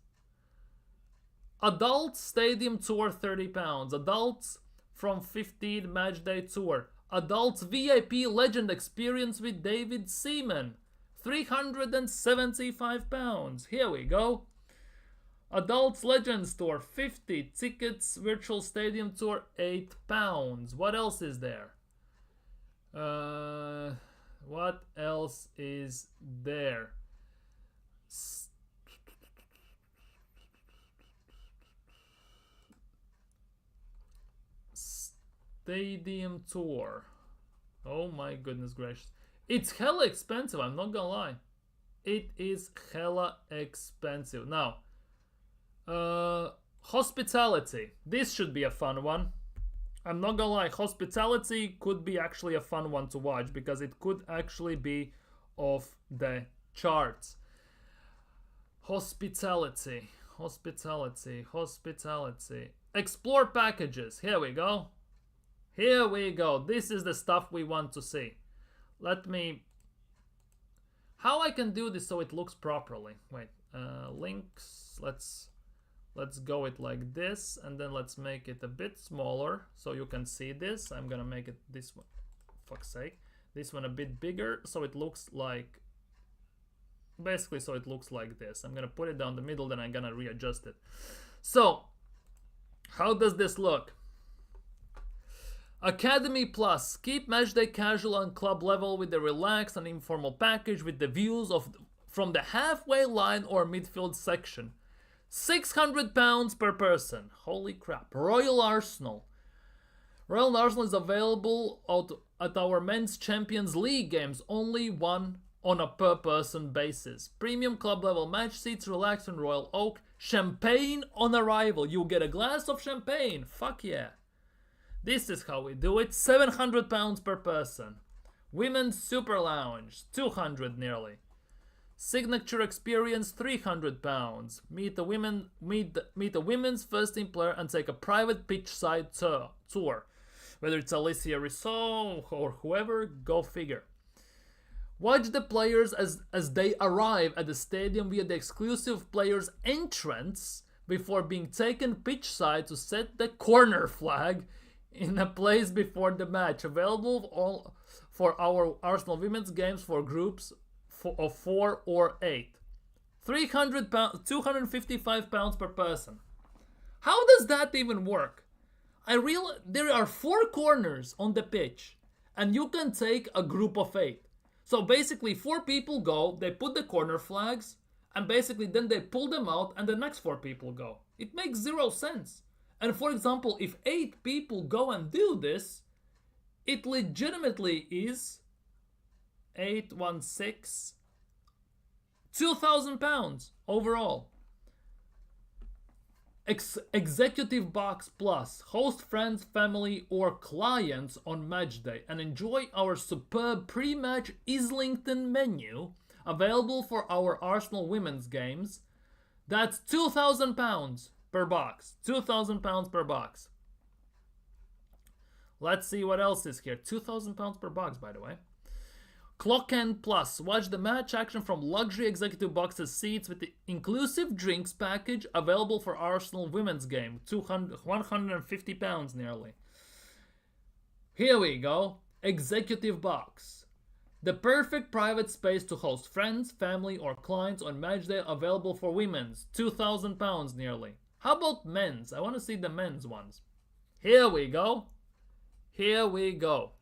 Adult stadium tour £30. Adults from 15 match day tour. Adults VIP legend experience with David Seaman, £375. Here we go. Adults Legends Tour 50. Tickets virtual stadium tour £8. What else is there? What else is there? Stadium tour. Oh my goodness gracious. It's hella expensive, I'm not gonna lie. It is hella expensive. Now, hospitality. This should be a fun one. I'm not gonna lie, hospitality could be actually a fun one to watch, because it could actually be off the charts. Hospitality. Explore packages. Here we go. This is the stuff we want to see. Let me... How I can do this so it looks properly? Wait, links. Let's go it like this, and then let's make it a bit smaller so you can see this. I'm gonna make it this one, fuck's sake. This one a bit bigger so it looks like... Basically so it looks like this. I'm gonna put it down the middle, then I'm gonna readjust it. So, how does this look? Academy Plus. Keep matchday casual and club level with the relaxed and informal package with the views from the halfway line or midfield section. £600 per person. Holy crap. Royal Arsenal is available at our Men's Champions League games. Only one on a per person basis. Premium club level match seats, relaxed and Royal Oak. Champagne on arrival. You get a glass of champagne. Fuck yeah. This is how we do it. £700 per person. Women's Super Lounge, 200 nearly. Signature Experience, £300. Meet a women's first team player and take a private pitch side tour. Whether it's Alicia Risseau or whoever, go figure. Watch the players as they arrive at the stadium via the exclusive players entrance before being taken pitch side to set the corner flag in a place before the match. Available for our Arsenal women's games for groups of 4 or 8. £255 per person. How does that even work? there are 4 corners on the pitch, and you can take a group of 8. So basically 4 people go, they put the corner flags, and basically then they pull them out and the next 4 people go. It makes 0 sense. And for example, if 8 people go and do this, it legitimately is 816 £2,000 overall. Executive Box Plus. Host friends, family, or clients on match day and enjoy our superb pre-match Islington menu available for our Arsenal women's games. That's £2,000 per box. £2,000 per box. Let's see what else is here. £2,000 per box, by the way. Clock End Plus. Watch the match action from luxury executive boxes seats with the inclusive drinks package available for Arsenal women's game. £150 nearly. Here we go. Executive Box. The perfect private space to host friends, family, or clients on match day available for women's. £2,000 nearly. How about men's? I want to see the men's ones. Here we go. Here we go.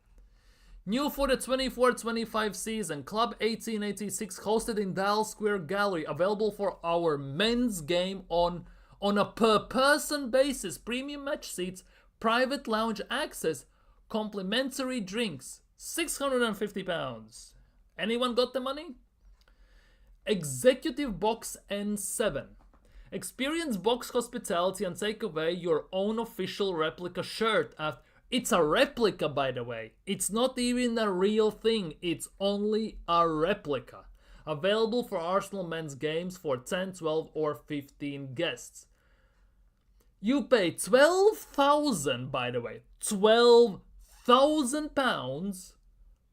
New for the 24-25 season, Club 1886 hosted in Dial Square Gallery, available for our men's game on a per person basis, premium match seats, private lounge access, complimentary drinks, £650. Anyone got the money? Executive Box N7. Experience box hospitality and take away your own official replica shirt after. It's a replica, by the way. It's not even a real thing. It's only a replica. Available for Arsenal men's games for 10, 12 or 15 guests. You pay £12,000, by the way. £12,000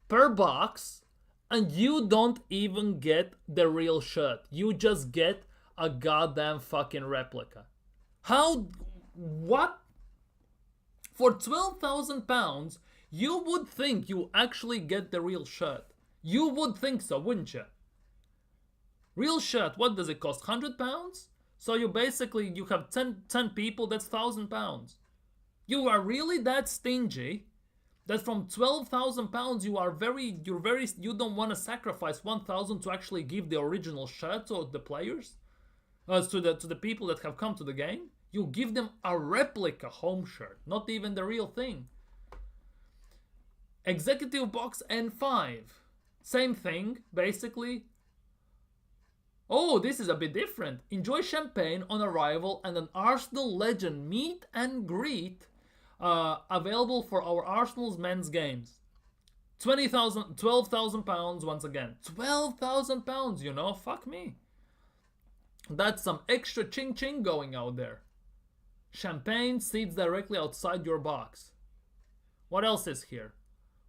per box, and you don't even get the real shirt. You just get a goddamn fucking replica. How? What? For £12,000, you would think you actually get the real shirt. You would think so, wouldn't you? Real shirt, what does it cost? £100? So you have 10 people, that's £1,000. You are really that stingy that from £12,000 you don't want to sacrifice £1,000 to actually give the original shirt to the players, to the people that have come to the game. You give them a replica home shirt, not even the real thing. Executive Box N5. Same thing, basically. Oh, this is a bit different. Enjoy champagne on arrival and an Arsenal legend meet and greet available for our Arsenal's men's games. £12,000 once again. £12,000, you know, fuck me. That's some extra ching-ching going out there. Champagne seats directly outside your box. What else is here?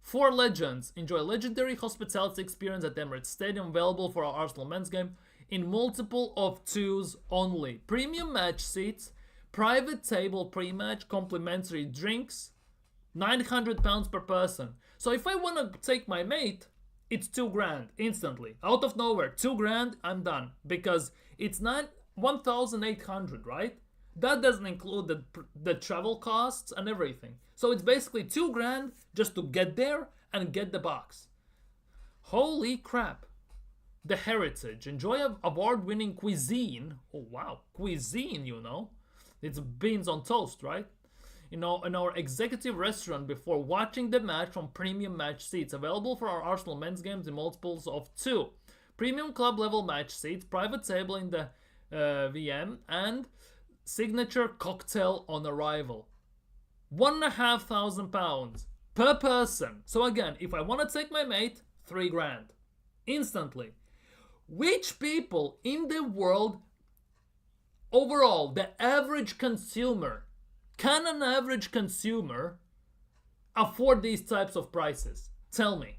4 legends. Enjoy legendary hospitality experience at Emirates Stadium, available for our Arsenal men's game in multiple of 2s only. Premium match seats, private table pre-match, complimentary drinks, £900 per person. So if I want to take my mate, it's £2,000 instantly. Out of nowhere, £2,000, I'm done. Because it's 1,800, right? That doesn't include the travel costs and everything. So it's basically £2,000 just to get there and get the box. Holy crap. The Heritage. Enjoy award-winning cuisine. Oh wow, cuisine, you know. It's beans on toast, right? You know, in our executive restaurant before watching the match from premium match seats. Available for our Arsenal men's games in multiples of 2. Premium club level match seats, private table in the VM, and signature cocktail on arrival. £1,500 per person. So again, if I want to take my mate, £3,000 instantly. Which people in the world, overall, the average consumer, can an average consumer afford these types of prices? Tell me,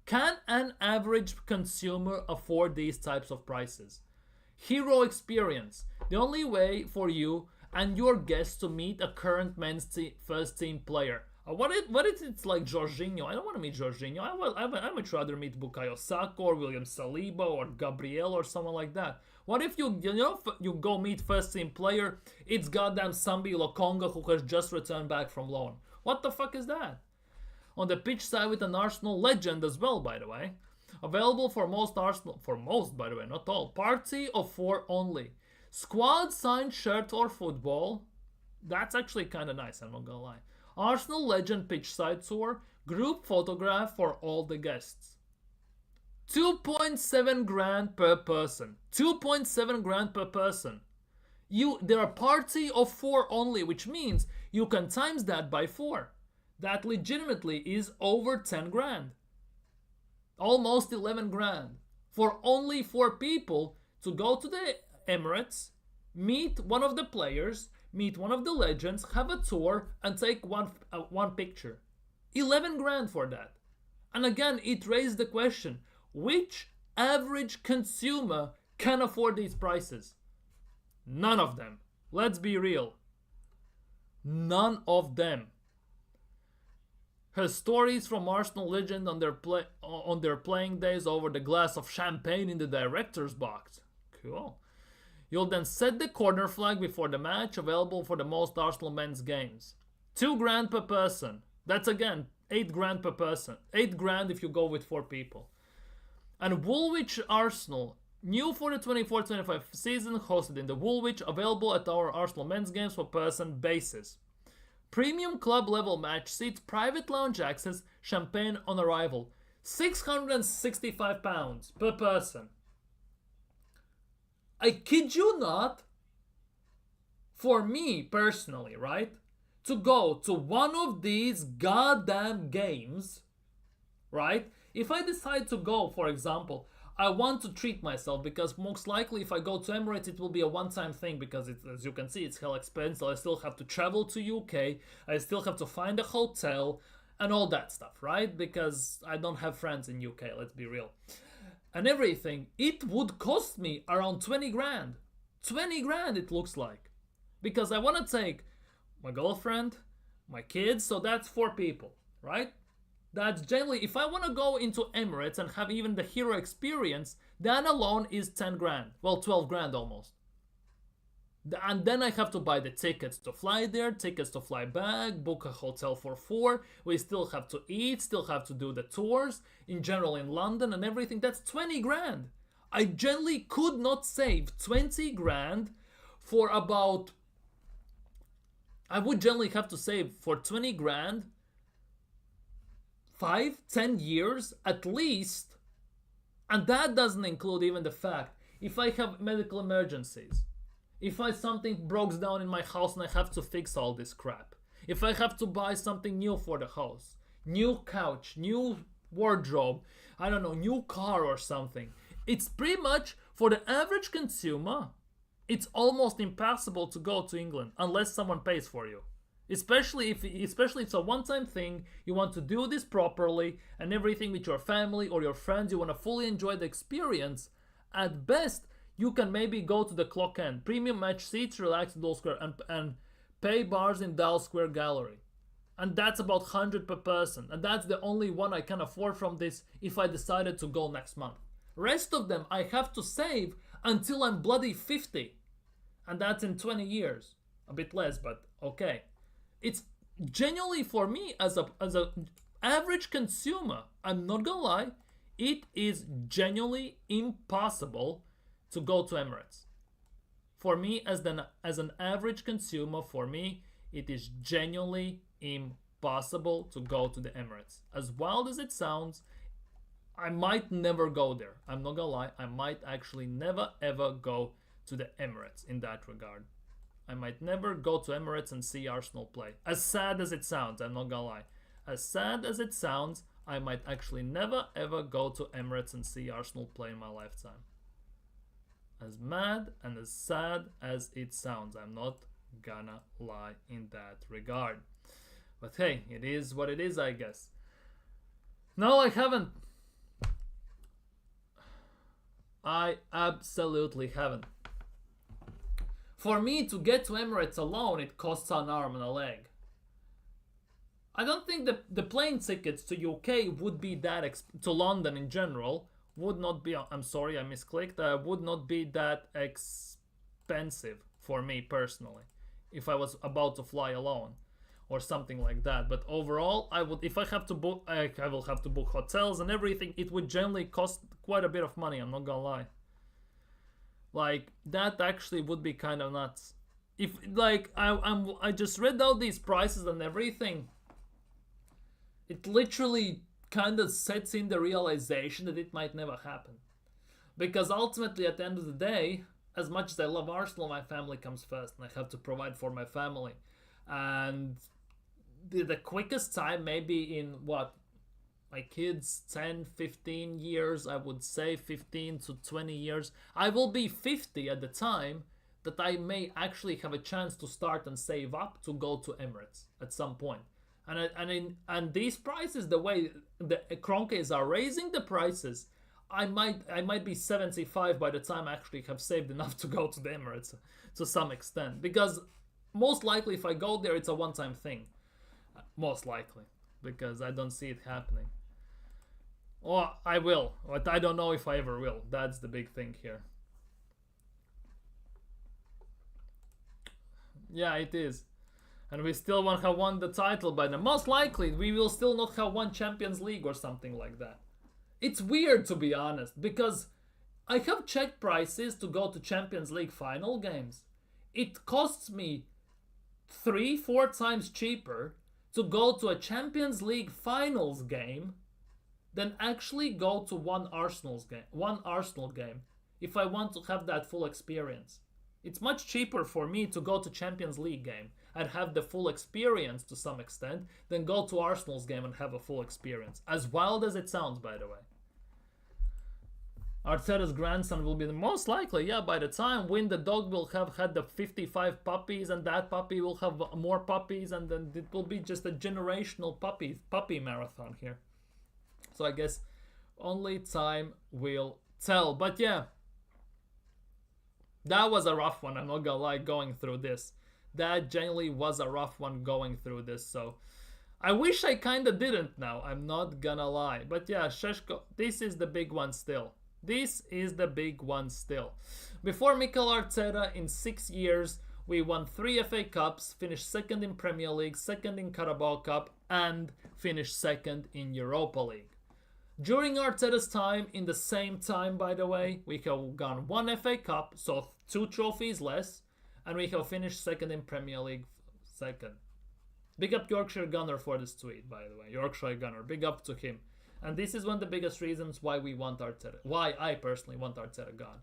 can an average consumer afford these types of prices? Hero experience. The only way for you and your guests to meet a current men's first team player. What if it's like Jorginho? I don't want to meet Jorginho. I would rather meet Bukayo Saka or William Saliba or Gabriel or someone like that. What if you go meet first team player? It's goddamn Sambi Lokonga who has just returned back from loan. What the fuck is that? On the pitch side with an Arsenal legend as well, by the way. Available for most, by the way, not all. Party of 4 only. Squad signed shirt or football. That's actually kind of nice, I'm not gonna lie. Arsenal legend pitch side tour. Group photograph for all the guests. 2.7 grand per person. 2.7 grand per person. There are party of 4 only, which means you can times that by 4. That legitimately is over 10 grand. Almost 11 grand. For only 4 people to go to the Emirates, meet one of the players, meet one of the legends, have a tour, and take one picture. 11 grand for that. And again, it raised the question, which average consumer can afford these prices? None of them. Let's be real. None of them. Her stories from Arsenal legend on their playing days over the glass of champagne in the director's box. Cool. You'll then set the corner flag before the match, available for the most Arsenal men's games. 2 grand per person. That's again 8 grand per person. 8 grand if you go with 4 people. And Woolwich Arsenal, new for the 24-25 season, hosted in the Woolwich, available at our Arsenal men's games per person basis. Premium club level match seats, private lounge access, champagne on arrival. £665 per person. I kid you not, for me personally, right, to go to one of these goddamn games, right, if I decide to go, for example, I want to treat myself because most likely if I go to Emirates it will be a one-time thing because as you can see it's hell expensive. I still have to travel to UK, I still have to find a hotel and all that stuff, right? Because I don't have friends in UK, let's be real. And everything, it would cost me around 20 grand. 20 grand it looks like. Because I want to take my girlfriend, my kids, so that's 4 people, right? That's generally, if I want to go into Emirates and have even the hero experience, that alone is 10 grand. Well, 12 grand almost. And then I have to buy the tickets to fly there, tickets to fly back, book a hotel for 4. We still have to eat, still have to do the tours, in general in London and everything. That's 20 grand. I generally could not save 20 grand for about... I would generally have to save for 20 grand 5-10 years at least, and that doesn't include even the fact if I have medical emergencies, if something breaks down in my house and I have to fix all this crap, if I have to buy something new for the house, new couch, new wardrobe, I don't know, new car or something, it's pretty much for the average consumer, it's almost impossible to go to England unless someone pays for you. Especially if it's a one-time thing, you want to do this properly and everything with your family or your friends, you want to fully enjoy the experience. At best, you can maybe go to the Clock End, premium match seats, relax in Dal Square and pay bars in Dal Square Gallery. And that's about 100 per person. And that's the only one I can afford from this if I decided to go next month. Rest of them I have to save until I'm bloody 50. And that's in 20 years. A bit less, but okay. It's genuinely for me as a average consumer, I'm not gonna lie, it is genuinely impossible to go to Emirates. For me as an average consumer, for me it is genuinely impossible to go to the Emirates. As wild as it sounds, I might never go there. I'm not gonna lie, I might actually never ever go to the Emirates in that regard. I might never go to Emirates and see Arsenal play. As sad as it sounds, I'm not gonna lie. As sad as it sounds, I might actually never ever go to Emirates and see Arsenal play in my lifetime. As mad and as sad as it sounds, I'm not gonna lie in that regard. But hey, it is what it is, I guess. No, I haven't. I absolutely haven't. For me to get to Emirates alone, it costs an arm and a leg. I don't think the plane tickets to UK would be that to London in general would not be. I'm sorry, I misclicked. Would not be that expensive for me personally, if I was about to fly alone, or something like that. But overall, I would, if I have to book, I will have to book hotels and everything. It would generally cost quite a bit of money. I'm not gonna lie. Like that actually would be kind of nuts. If like I just read out these prices and everything. It literally kind of sets in the realization that it might never happen. Because ultimately, at the end of the day, as much as I love Arsenal, my family comes first, and I have to provide for my family. And the quickest time, maybe in what, my kids 10, 15 years, I would say 15 to 20 years, I will be 50 at the time that I may actually have a chance to start and save up to go to Emirates at some point. And these prices, the way the Kroenkes are raising the prices, I might be 75 by the time I actually have saved enough to go to the Emirates to some extent. Because most likely if I go there, it's a one-time thing. Most likely. Because I don't see it happening. Or I will, but I don't know if I ever will. That's the big thing here. Yeah, it is. And we still won't have won the title by then. Most likely, we will still not have won Champions League or something like that. It's weird, to be honest, because I have checked prices to go to Champions League final games. It costs me 3-4 times cheaper to go to a Champions League finals game than actually go to one Arsenal game if I want to have that full experience. It's much cheaper for me to go to Champions League game and have the full experience to some extent than go to Arsenal's game and have a full experience. As wild as it sounds, by the way. Arteta's grandson will be the most likely, yeah, by the time Win the dog will have had the 55 puppies and that puppy will have more puppies and then it will be just a generational puppy marathon here. So I guess only time will tell. But yeah, that was a rough one, I'm not gonna lie, going through this. That genuinely was a rough one going through this, so I wish I kinda didn't now, I'm not gonna lie. But yeah, Šeško, this is the big one still. This is the big one still. Before Mikel Arteta, in 6 years, we won 3 FA Cups, finished second in Premier League, second in Carabao Cup, and finished second in Europa League. During Arteta's time, in the same time, by the way, we have won 1 FA Cup, so 2 trophies less, and we have finished second in Premier League second. Big up Yorkshire Gunner for this tweet, by the way. Yorkshire Gunner, big up to him. And this is one of the biggest reasons why we want Arteta, why I personally want Arteta gone.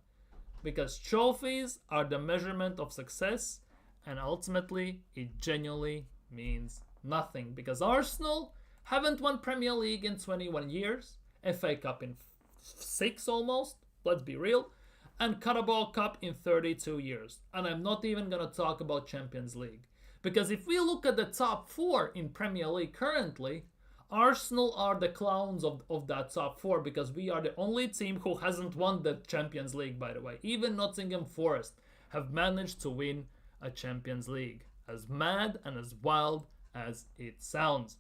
Because trophies are the measurement of success, and ultimately, it genuinely means nothing. Because Arsenal haven't won Premier League in 21 years, FA Cup in 6 almost, let's be real, and Carabao Cup in 32 years. And I'm not even going to talk about Champions League. Because if we look at the top 4 in Premier League currently, Arsenal are the clowns of that top 4 because we are the only team who hasn't won the Champions League, by the way. Even Nottingham Forest have managed to win a Champions League. As mad and as wild as it sounds.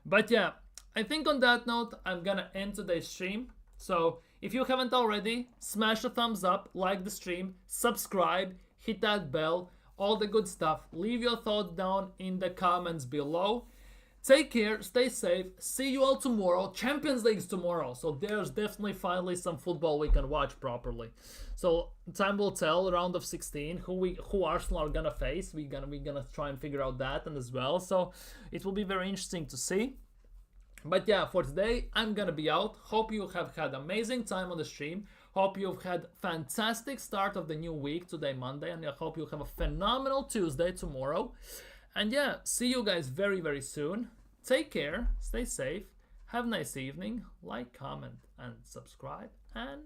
But yeah, I think on that note, I'm gonna end today's stream. So if you haven't already, smash a thumbs up, like the stream, subscribe, hit that bell, all the good stuff. Leave your thoughts down in the comments below. Take care, stay safe, see you all tomorrow. Champions League's tomorrow, so there's definitely finally some football we can watch properly. So time will tell, round of 16, who Arsenal are gonna face. We're gonna try and figure out that and as well. So it will be very interesting to see. But yeah, for today, I'm gonna be out. Hope you have had amazing time on the stream. Hope you've had fantastic start of the new week today, Monday, and I hope you have a phenomenal Tuesday tomorrow. And yeah, see you guys very, very soon. Take care, stay safe, have a nice evening, like, comment, and subscribe, and